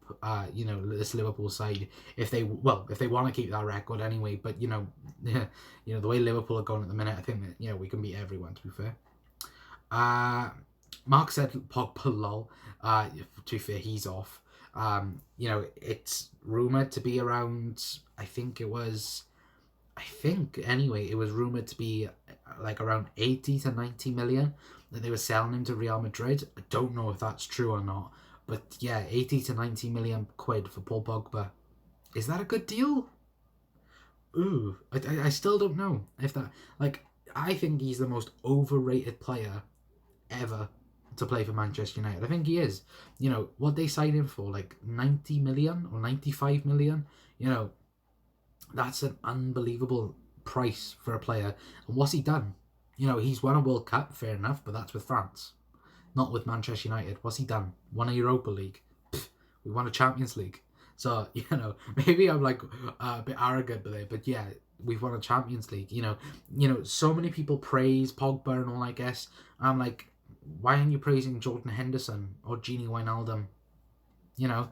you know, this Liverpool side if they want to keep that record anyway. But you know, you know, the way Liverpool are going at the minute, I think that, you know, we can beat everyone, to be fair. Mark said Pogba lol. To be fair, he's off. You know, it's rumored to be around, I think it was rumored to be like around 80 to 90 million that they were selling him to Real Madrid. I don't know if that's true or not, but yeah, 80 to 90 million quid for Paul Pogba. Is that a good deal? Ooh, I still don't know if that, like, I think he's the most overrated player ever to play for Manchester United. I think he is. You know, what they signed him for, like 90 million or 95 million, you know, that's an unbelievable price for a player. And what's he done? You know, he's won a World Cup, fair enough, but that's with France, not with Manchester United. What's he done? Won a Europa League. Pfft, we won a Champions League. So, you know, maybe I'm like a bit arrogant with it, but yeah, we've won a Champions League. You know, so many people praise Pogba and all, I guess. I'm like, why aren't you praising Jordan Henderson or Gini Wijnaldum? You know,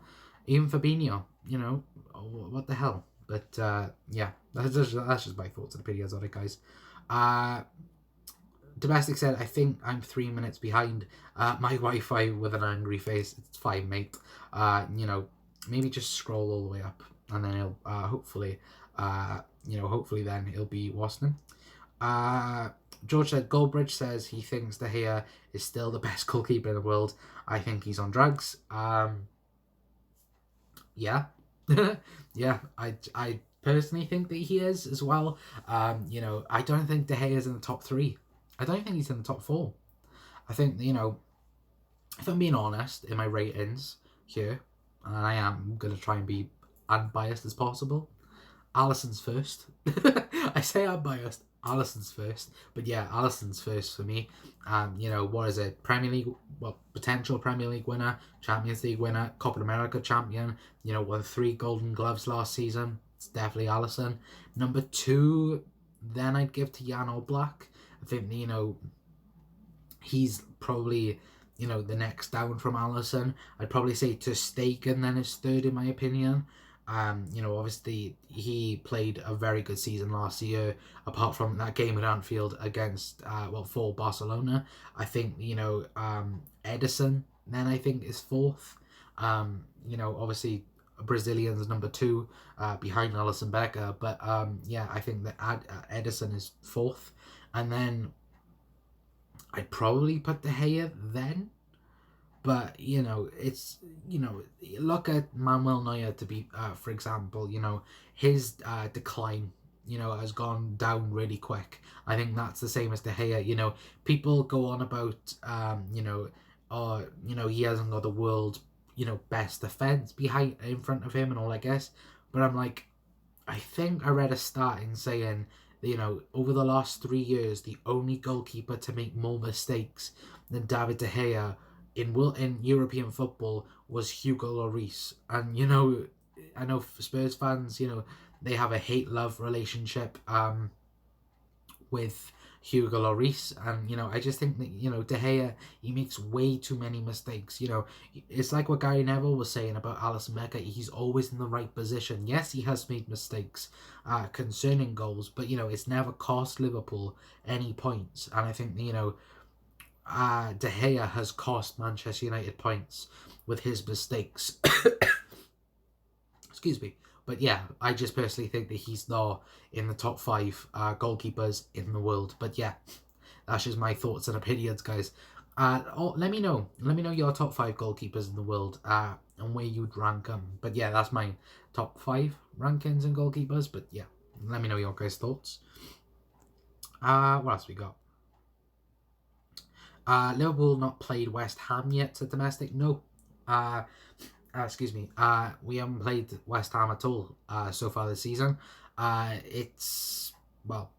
even Fabinho, you know, what the hell? But yeah, that's just my thoughts on the videos on it, guys. Domestic said, I think I'm 3 minutes behind my Wi-Fi with an angry face. It's fine, mate. You know, maybe just scroll all the way up, and then it'll hopefully, you know, hopefully then it'll be Waston. George said, Goldbridge says he thinks De Gea is still the best goalkeeper in the world. I think he's on drugs. Yeah. Yeah, I personally think that he is as well. You know, I don't think De Gea is in the top 3. I don't think he's in the top 4. I think, you know, if I'm being honest in my ratings here, and I am going to try and be unbiased as possible, Alisson's first. I say unbiased, Alisson's first. But yeah, Alisson's first for me. You know, what is it? Premier League, well, potential Premier League winner, Champions League winner, Copa America champion. You know, won 3 Golden Gloves last season. It's definitely Alisson. Number 2, then I'd give to Jan Oblak. I think, you know, he's probably, you know, the next down from Alisson. I'd probably say Ter Stegen then is third in my opinion. You know, obviously he played a very good season last year, apart from that game at Anfield against, for Barcelona. I think, you know, Ederson then I think is 4th. You know, obviously Brazilian's number 2 behind Alisson Becker. But yeah, I think that Ederson is 4th. And then I'd probably put De Gea then. But, you know, it's, you know, look at Manuel Neuer to be, for example, you know, his decline, you know, has gone down really quick. I think that's the same as De Gea. You know, people go on about, you know, he hasn't got the world's, you know, best defense in front of him and all, I guess. But I'm like, I think I read a stat in saying, you know, over the last 3 years, the only goalkeeper to make more mistakes than David De Gea in European football was Hugo Lloris. And, you know, I know Spurs fans, you know, they have a hate-love relationship with Hugo Lloris, and, you know, I just think that, you know, De Gea, he makes way too many mistakes. You know, it's like what Gary Neville was saying about Alisson Becker. He's always in the right position. Yes, he has made mistakes concerning goals, but, you know, it's never cost Liverpool any points. And I think, you know, De Gea has cost Manchester United points with his mistakes. Excuse me. But yeah, I just personally think that he's not in the top 5 goalkeepers in the world. But yeah, that's just my thoughts and opinions, guys. Let me know. Let me know your top 5 goalkeepers in the world and where you'd rank them. But yeah, that's my top 5 rankings and goalkeepers. But yeah, let me know your guys' thoughts. What else we got? Liverpool not played West Ham yet to domestic. No. Excuse me. We haven't played West Ham at all so far this season. It's well,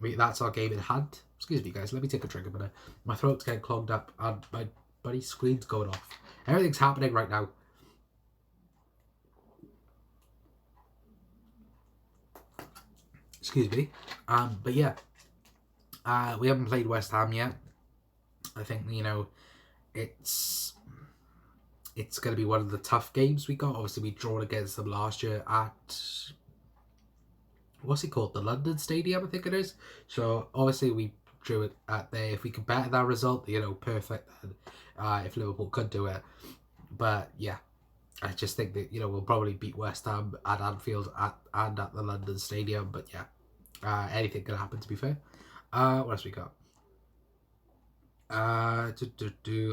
that's our game in hand. Excuse me, guys. Let me take a drink a minute. My throat's getting clogged up and my bloody screen's going off. Everything's happening right now. Excuse me. But yeah, we haven't played West Ham yet. I think it's going to be one of the tough games we got. Obviously, we drawn against them last year at what's it called? The London Stadium, I think it is. So obviously we drew it at there. If we could better that result, perfect. If Liverpool could do it, but yeah, I just think that we'll probably beat West Ham at Anfield and at the London Stadium. But yeah, anything could happen. To be fair, what else we got?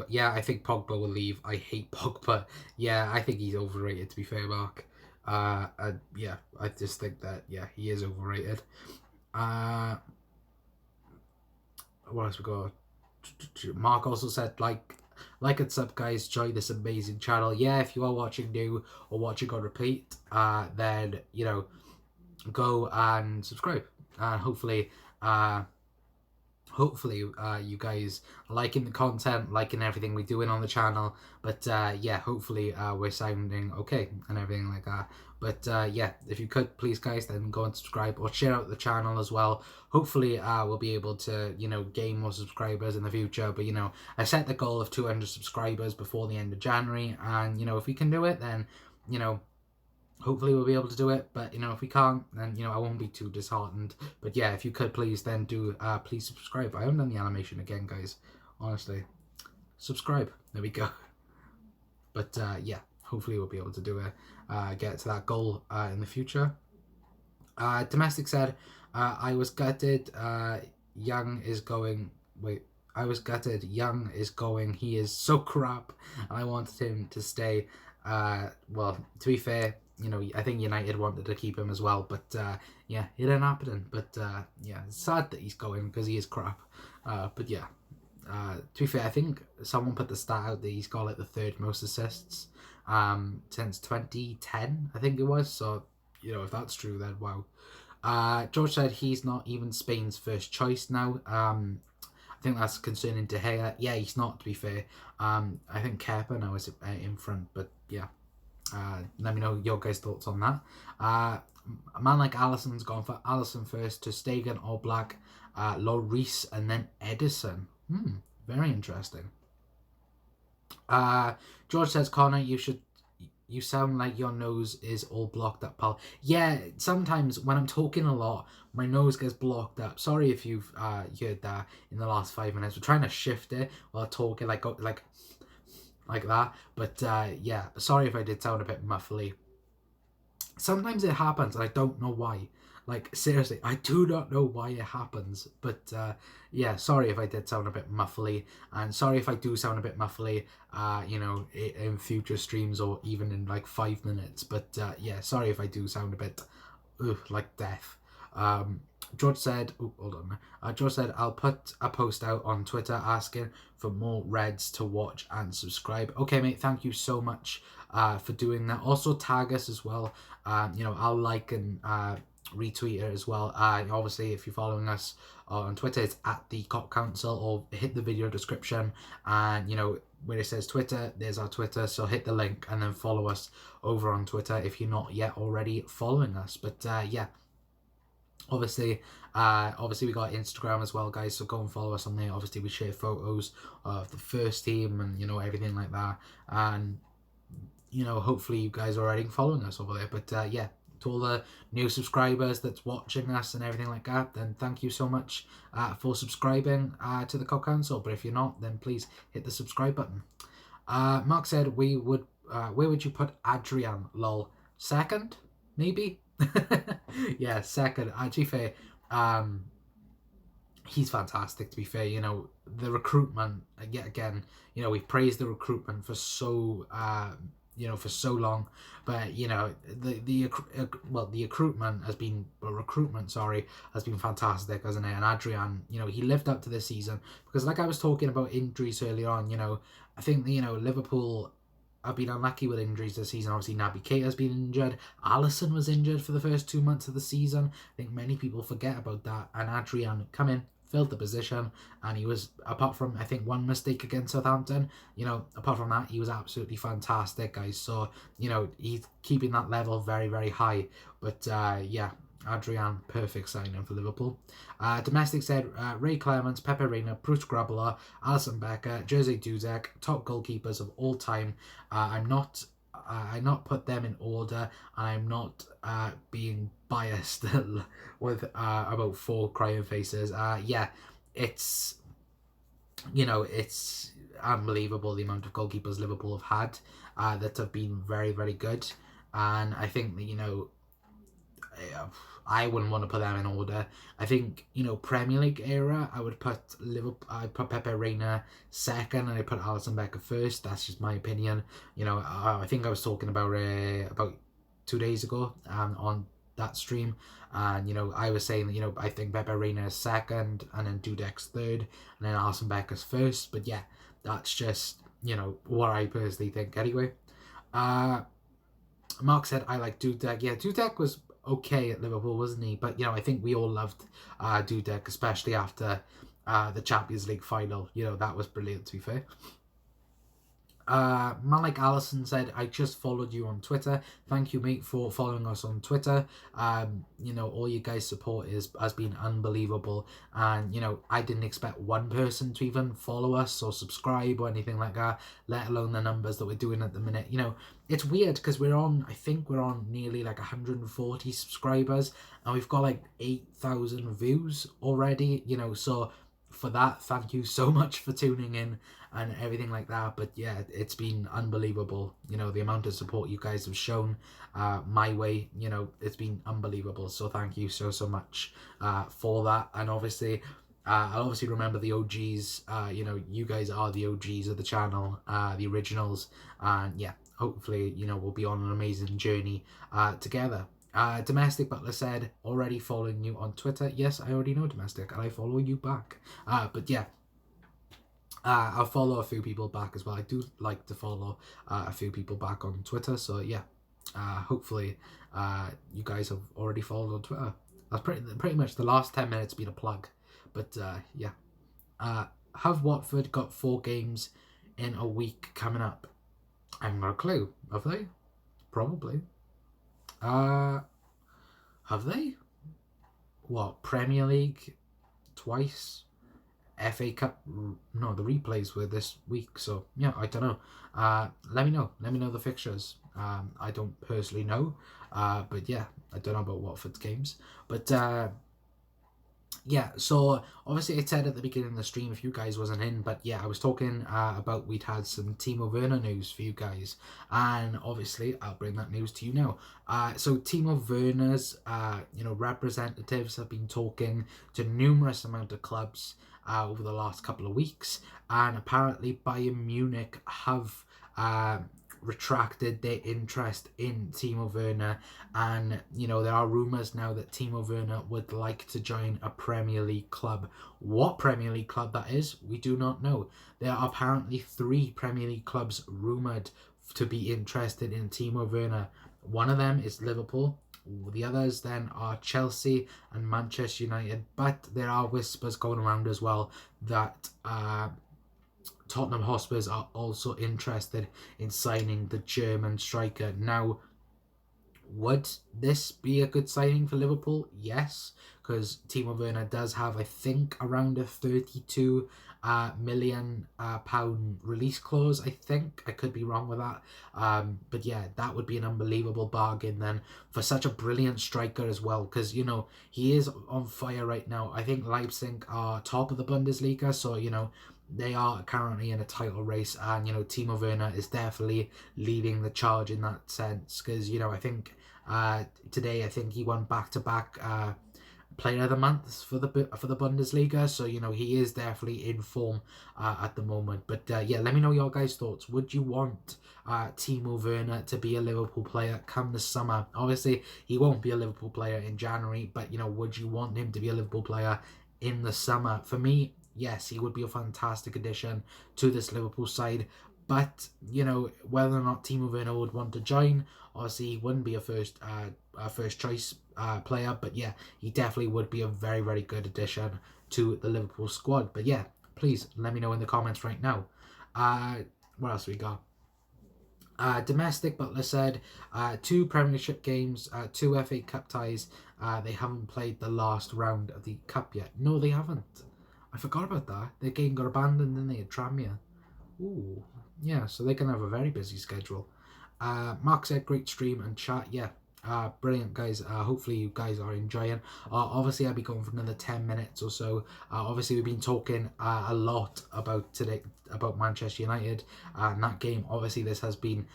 Yeah, I think Pogba will leave. I hate Pogba. Yeah, I think he's overrated. To be fair, Mark. And yeah, I just think that he is overrated. What else we got? Mark also said like and sub, guys, join this amazing channel. Yeah, if you are watching new or watching on repeat, then go and subscribe, and hopefully you guys are liking the content, liking everything we're doing on the channel. But yeah, hopefully we're sounding okay and everything like that. But yeah, if you could please, guys, then go and subscribe or share out the channel as well. Hopefully we'll be able to gain more subscribers in the future. But I set the goal of 200 subscribers before the end of January, and if we can do it, then hopefully we'll be able to do it. But if we can't, then I won't be too disheartened. But yeah, if you could please then do please subscribe. I haven't done the animation again, guys, honestly. Subscribe, there we go. But yeah, hopefully we'll be able to do it, get to that goal in the future. Domestic said, I was gutted Young is going. Wait, I was gutted Young is going. He is so crap, and I wanted him to stay. Well, to be fair, I think United wanted to keep him as well, but yeah, it ain't happening. But yeah, it's sad that he's going because he is crap. But yeah, to be fair, I think someone put the stat out that he's got like the 3rd most assists since 2010, I think it was. So if that's true, then wow. George said he's not even Spain's first choice now. I think that's concerning De Gea. Yeah, he's not, to be fair. I think Kepa now is in front, but yeah. Let me know your guys' thoughts on that. A man like Alisson's gone for Alisson first, to Stegen or Black, Lloris, and then Edison. Very interesting. George says, Connor, you sound like your nose is all blocked up, pal. Yeah, sometimes when I'm talking a lot, my nose gets blocked up. Sorry if you've heard that in the last 5 minutes. We're trying to shift it while talking like that. But yeah, sorry if I did sound a bit muffly. Sometimes it happens and I don't know why. Like, seriously, I do not know why it happens. But yeah, sorry if I did sound a bit muffly, and sorry if I do sound a bit muffly in future streams or even in like 5 minutes. But yeah, sorry if I do sound a bit like death. George said, hold on. George said, I'll put a post out on Twitter asking for more Reds to watch and subscribe. Okay, mate, thank you so much for doing that. Also, tag us as well. I'll like and retweet it as well. Obviously, if you're following us on Twitter, it's at the Cop Council, or hit the video description, and where it says Twitter, there's our Twitter, so hit the link and then follow us over on Twitter if you're not yet already following us. But yeah, obviously we got Instagram as well, guys, so go and follow us on there. Obviously we share photos of the first team and everything like that, and hopefully you guys are already following us over there. But yeah, to all the new subscribers that's watching us and everything like that, then thank you so much for subscribing to the Cop Council. But if you're not, then please hit the subscribe button. Mark said, where would you put Adrian? Lol. Second, maybe. Yeah, second. Actually, fair. He's fantastic, to be fair. You know, the recruitment, yet again, you know, we've praised the recruitment for so for so long, but you know, the recruitment has been fantastic, hasn't it? And Adrian, you know, he lived up to this season, because like I was talking about injuries earlier on, you know, I think, you know, Liverpool have been unlucky with injuries this season. Obviously, Naby Keita's been injured. Alisson was injured for the first 2 months of the season. I think many people forget about that. And Adrian come in, filled the position, and he was, apart from, I think, one mistake against Southampton, you know, apart from that, he was absolutely fantastic, guys. So, you know, he's keeping that level very, very high. But, yeah, Adrian, perfect signing for Liverpool. Domestic said, Ray Clements, Pepe Reina, Bruce Grobbelaar, Alisson Becker, Jerzy Dudek, top goalkeepers of all time. I not put them in order, and I'm not being biased with about 4 crying faces. Yeah, it's, you know, it's unbelievable the amount of goalkeepers Liverpool have had that have been very, very good. And I think that, you know, I wouldn't want to put them in order. I think, you know, Premier League era, I would put I'd put Pepe Reina second, and I'd put Alisson Becker first. That's just my opinion. You know, I think I was talking about 2 days ago on that stream, and you know, I was saying that, you know, I think Pepe Reina is second, and then Dudek's third, and then Alisson Becker's first. But yeah, that's just, you know, what I personally think anyway. Mark said, I like Dudek. Yeah, Dudek was okay at Liverpool, wasn't he? But, you know, I think we all loved Dudek, especially after the Champions League final. You know, that was brilliant, to be fair. Malik Allison said, I just followed you on Twitter. Thank you, mate, for following us on Twitter. You know, all you guys' support has been unbelievable. And, you know, I didn't expect one person to even follow us or subscribe or anything like that, let alone the numbers that we're doing at the minute. You know, it's weird because I think we're on nearly like 140 subscribers, and we've got like 8,000 views already, you know, so for that, thank you so much for tuning in and everything like that. But yeah, it's been unbelievable, you know, the amount of support you guys have shown my way. You know, it's been unbelievable, so thank you so much for that. And obviously I'll obviously remember the OGs. You know, you guys are the OGs of the channel, the originals, and yeah, hopefully, you know, we'll be on an amazing journey together. Domestic Butler said, already following you on Twitter. Yes, I already know Domestic, and I follow you back. But yeah, I'll follow a few people back as well. I do like to follow a few people back on Twitter. So yeah, hopefully you guys have already followed on Twitter. That's pretty much the last 10 minutes been a plug. But yeah, have Watford got 4 games in a week coming up? I haven't got a clue. Have they? Probably. Have they? What, Premier League twice? FA Cup? No, the replays were this week, so yeah, I don't know. Let me know the fixtures. I don't personally know, but yeah, I don't know about Watford's games. But yeah, so obviously it said at the beginning of the stream, if you guys wasn't in, but yeah, I was talking about we'd had some Timo Werner news for you guys, and obviously I'll bring that news to you now. So Timo Werner's you know, representatives have been talking to numerous amount of clubs over the last couple of weeks, and apparently Bayern Munich have retracted their interest in Timo Werner, and you know, there are rumours now that Timo Werner would like to join a Premier League club. What Premier League club that is, we do not know. There are apparently 3 Premier League clubs rumoured to be interested in Timo Werner. One of them is Liverpool. The others then are Chelsea and Manchester United, but there are whispers going around as well that Tottenham Hotspurs are also interested in signing the German striker. Now, would this be a good signing for Liverpool? Yes, because Timo Werner does have, I think, around a 32 million pound release clause. I think I could be wrong with that, but yeah, that would be an unbelievable bargain then for such a brilliant striker as well, because you know he is on fire right now. I think Leipzig are top of the Bundesliga, so you know they are currently in a title race, and you know Timo Werner is definitely leading the charge in that sense, because you know I think today I think he won back-to-back player of the month for the Bundesliga, so you know he is definitely in form at the moment. But yeah, let me know your guys' thoughts. Would you want Timo Werner to be a Liverpool player come the summer? Obviously he won't be a Liverpool player in January, but you know, would you want him to be a Liverpool player in the summer? For me, yes, he would be a fantastic addition to this Liverpool side. But you know, whether or not Timo Werner would want to join, obviously he wouldn't be a first choice player, but yeah, he definitely would be a very, very good addition to the Liverpool squad. But yeah, please let me know in the comments right now. What else we got? Domestic, Butler said 2 Premiership games, 2 FA Cup ties. They haven't played the last round of the Cup yet. No, they haven't. I forgot about that. Their game got abandoned, didn't they, at Tranmere? Ooh, yeah, so they can have a very busy schedule. Mark said, great stream and chat. Yeah, brilliant, guys. Hopefully you guys are enjoying. Obviously, I'll be going for another 10 minutes or so. Obviously, we've been talking a lot about today, about Manchester United and that game. Obviously, this has been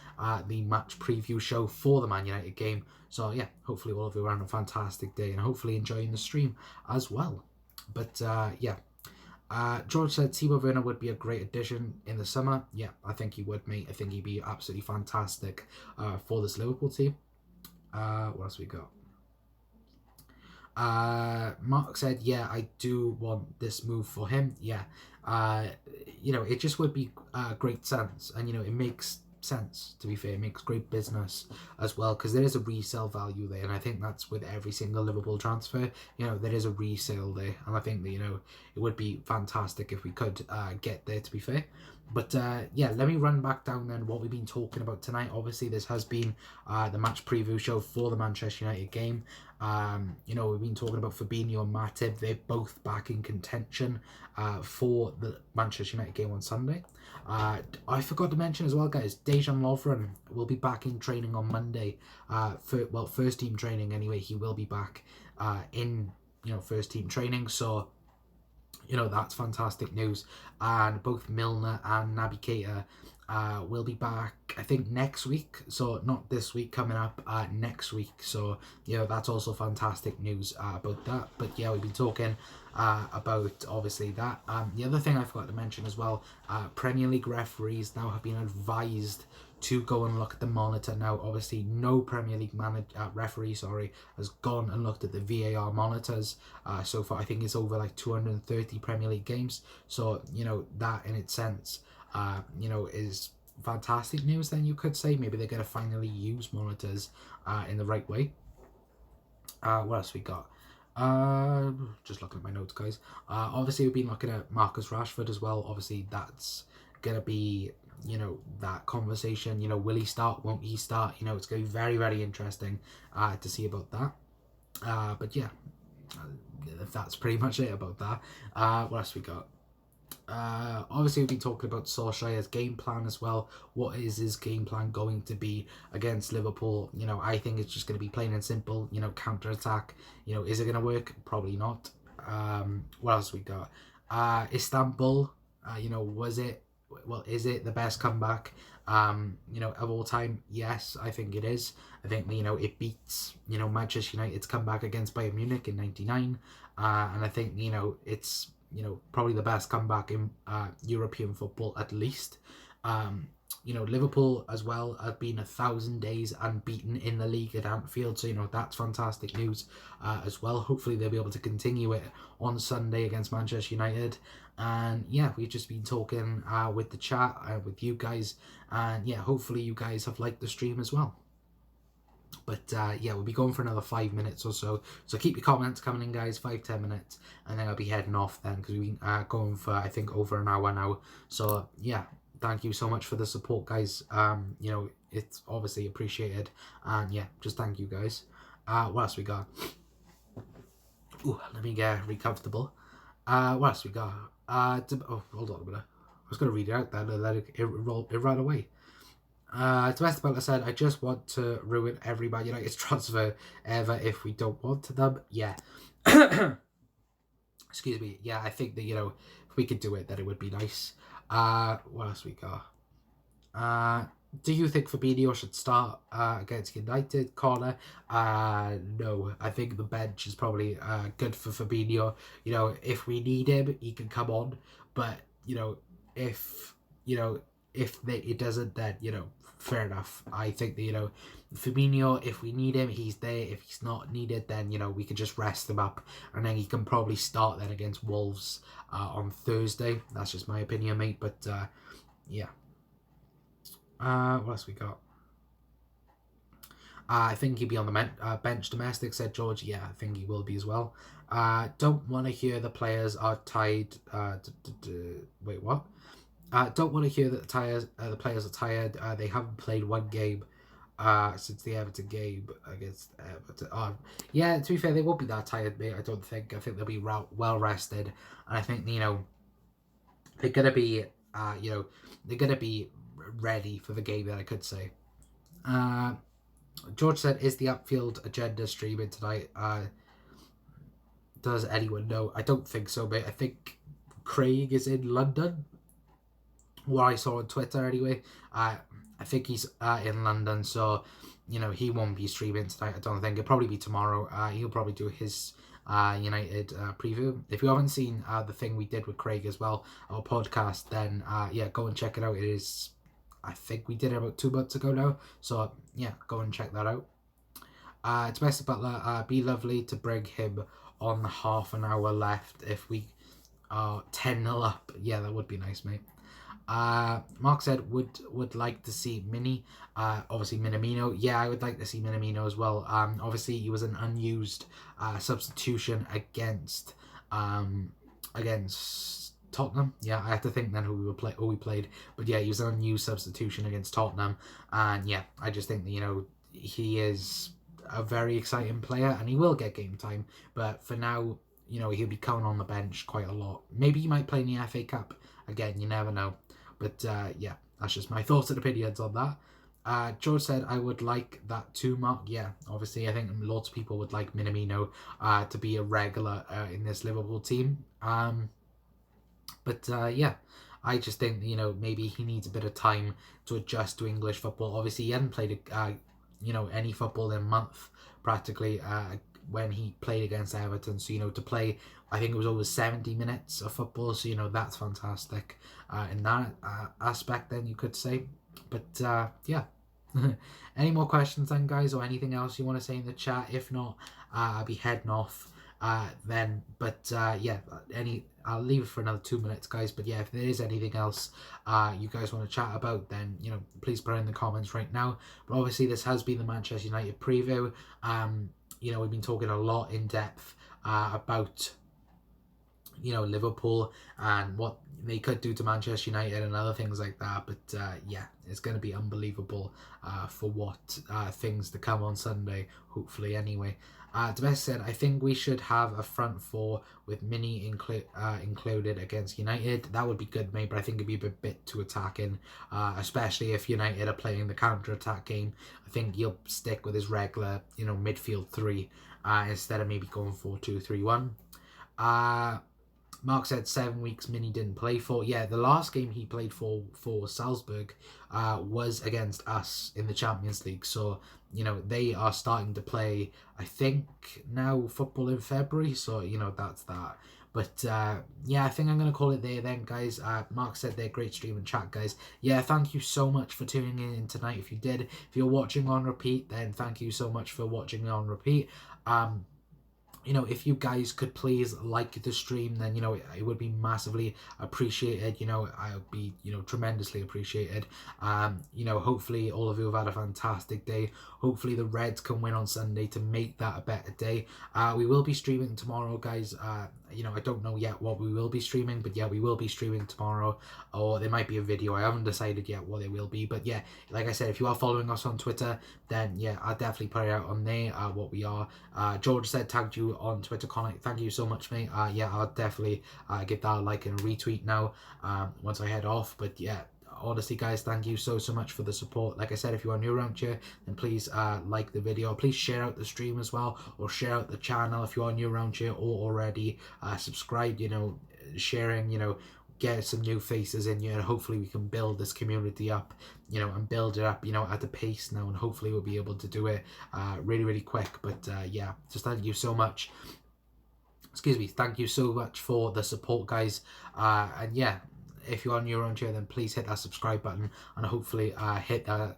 the match preview show for the Man United game. So, yeah, hopefully all of you are having a fantastic day and hopefully enjoying the stream as well. But, yeah. George said Timo Werner would be a great addition in the summer. Yeah, I think he would, mate. I think he'd be absolutely fantastic for this Liverpool team. What else we got? Mark said, yeah, I do want this move for him. Yeah, you know, it just would be great sense, and you know, it makes sense, to be fair. It makes great business as well, because there is a resale value there, and I think that's with every single Liverpool transfer. You know, there is a resale there, and I think that, you know, it would be fantastic if we could get there, to be fair. But yeah, let me run back down then what we've been talking about tonight. Obviously, this has been the match preview show for the Manchester United game. You know, we've been talking about Fabinho and Matip. They're both back in contention for the Manchester United game on Sunday. I forgot to mention as well, guys, Dejan Lovren will be back in training on Monday. First team training anyway. He will be back in, you know, first team training. So, you know, that's fantastic news. And both Milner and Naby Keita will be back, I think, next week. So not this week coming up, next week. So, you know, that's also fantastic news about that. But yeah, we've been talking about obviously that. The other thing I forgot to mention as well, Premier League referees now have been advised to go and look at the monitor. Now, obviously, no Premier League referee, has gone and looked at the VAR monitors so far. I think it's over like 230 Premier League games. So, you know, that in its sense, you know, is fantastic news, then you could say. Maybe they're going to finally use monitors in the right way. What else we got? Just looking at my notes, guys. Obviously, we've been looking at Marcus Rashford as well. Obviously, that's going to be, you know, that conversation. You know, will he start? Won't he start? You know, it's going to be very, very interesting to see about that. But yeah, that's pretty much it about that. What else we got? Obviously we've been talking about Solskjaer's game plan as well. What is his game plan going to be against Liverpool? You know, I think it's just going to be plain and simple, you know, counter attack. You know, is it going to work? Probably not. What else we got? Istanbul, you know, is it the best comeback you know, of all time? Yes, I think it is. I think, you know, it beats, you know, Manchester United's comeback against Bayern Munich in '99, and I think, you know, it's, you know, probably the best comeback in European football at least. You know, Liverpool as well have been 1,000 days unbeaten in the league at Anfield, so, you know, that's fantastic news as well. Hopefully they'll be able to continue it on Sunday against Manchester United. And yeah, we've just been talking with the chat, with you guys, and yeah, hopefully you guys have liked the stream as well. But yeah, we'll be going for another 5 minutes or so. So keep your comments coming in, guys. 5-10 minutes, and then I'll be heading off then, because we've been going for, I think, over an hour now. So yeah, thank you so much for the support, guys. You know, it's obviously appreciated, and yeah, just thank you, guys. What else we got? Ooh, let me get re-comfortable. What else we got? Hold on a minute. I was going to read it out then and then it ran away. Domestic Butler said, I just want to ruin every Man United's transfer ever if we don't want them. Yeah. Excuse me. Yeah, I think that, if we could do it, then it would be nice. What else we got? Do you think Fabinho should start against United? Connor? No. I think the bench is probably good for Fabinho. If we need him, he can come on. But, if, it doesn't, then, fair enough. I think that, Fabinho, if we need him, he's there. If he's not needed, then, we can just rest him up. And then he can probably start then against Wolves on Thursday. That's just my opinion, mate. But, yeah. What else we got? I think he'll be on the bench. Domestic, said George. Yeah, I think he will be as well. Don't want to hear the players are tied. Wait, what? Don't want to hear that the players are tired. They haven't played one game since the Everton game against Everton. Yeah, to be fair, they won't be that tired, mate. I don't think. I think they'll be well rested, and I think they're gonna be they're gonna be ready for the game, that I could say. George said, is the Upfield agenda streaming tonight? Does anyone know? I don't think so, mate. I think Craig is in London. What I saw on Twitter anyway. I think he's in London, so he won't be streaming tonight. I don't think. It'll probably be tomorrow. He'll probably do his United preview. If you haven't seen the thing we did with Craig as well, our podcast, then yeah, go and check it out. It is, I think we did it about 2 months ago now, so yeah, go and check that out. Domestic Butler, be lovely to bring him on half an hour left if we are 10-0 up. Yeah, that would be nice, mate. Mark said would like to see Mini, obviously Minamino. Yeah, I would like to see Minamino as well. Obviously he was an unused substitution against Tottenham. Yeah, I have to think then who we played, but yeah, he was an unused substitution against Tottenham, and yeah, I just think that he is a very exciting player and he will get game time, but for now, he'll be coming on the bench quite a lot. Maybe he might play in the FA Cup again, you never know. But yeah, that's just my thoughts and opinions on that. George said, I would like that too, Mark. Yeah, obviously, I think lots of people would like Minamino to be a regular in this Liverpool team. But yeah, I just think, maybe he needs a bit of time to adjust to English football. Obviously, he hadn't played, any football in a month, practically, when he played against Everton. So, to play, I think it was over 70 minutes of football. So, that's fantastic in that aspect, then, you could say. But, yeah. Any more questions then, guys, or anything else you want to say in the chat? If not, I'll be heading off then. But, yeah, I'll leave it for another 2 minutes, guys. But yeah, if there is anything else you guys want to chat about, then please put it in the comments right now. But obviously, this has been the Manchester United preview. We've been talking a lot in depth about Liverpool and what they could do to Manchester United and other things like that. But yeah, it's going to be unbelievable for what things to come on Sunday, hopefully anyway. Domestic said, I think we should have a front four with Mini included against United. That would be good, mate, but I think it'd be a bit too attacking, especially if United are playing the counter-attack game. I think he'll stick with his regular, midfield three instead of maybe going 4-2-3-1. Mark said 7 weeks Mini didn't play for. Yeah, the last game he played for Salzburg was against us in the Champions League. So, they are starting to play, I think, now football in February. So, that's that. But, yeah, I think I'm going to call it there then, guys. Mark said they're great stream and chat, guys. Yeah, thank you so much for tuning in tonight. If you did, if you're watching on repeat, then thank you so much for watching on repeat. If you guys could please like the stream, then, it would be massively appreciated. I would be, tremendously appreciated. Hopefully all of you have had a fantastic day. Hopefully the Reds can win on Sunday to make that a better day. We will be streaming tomorrow, guys. I don't know yet what we will be streaming, but yeah, we will be streaming tomorrow, or there might be a video. I haven't decided yet what it will be, but yeah, like I said, if you are following us on Twitter, then yeah, I'll definitely put it out on there, what we are. George said tagged you on Twitter, Connor. Thank you so much, mate. Yeah, I'll definitely give that a like and a retweet now, once I head off. But yeah, honestly guys, thank you so much for the support. Like I said, if you are new around here, then please like the video, please share out the stream as well, or share out the channel if you are new around here, or already subscribe, sharing, get some new faces in here, and hopefully we can build this community up, and build it up, at a pace now, and hopefully we'll be able to do it really quick. But yeah, just thank you so much. Excuse me, thank you so much for the support, guys. And yeah, if you are new around here, then please hit that subscribe button, and hopefully hit that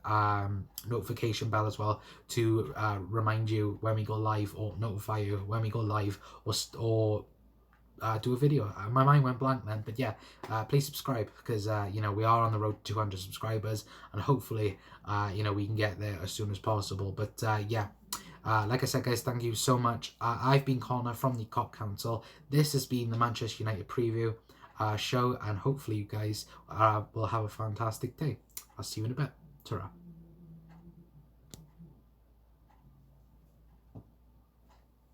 notification bell as well to remind you when we go live, or notify you when we go live, or do a video. My mind went blank then, but yeah, please subscribe, because we are on the road to 200 subscribers, and hopefully we can get there as soon as possible. But yeah, like I said, guys, thank you so much. I've been Connor from the Cop Council. This has been the Manchester United preview show, and hopefully you guys will have a fantastic day. I'll see you in a bit. Ta-ra.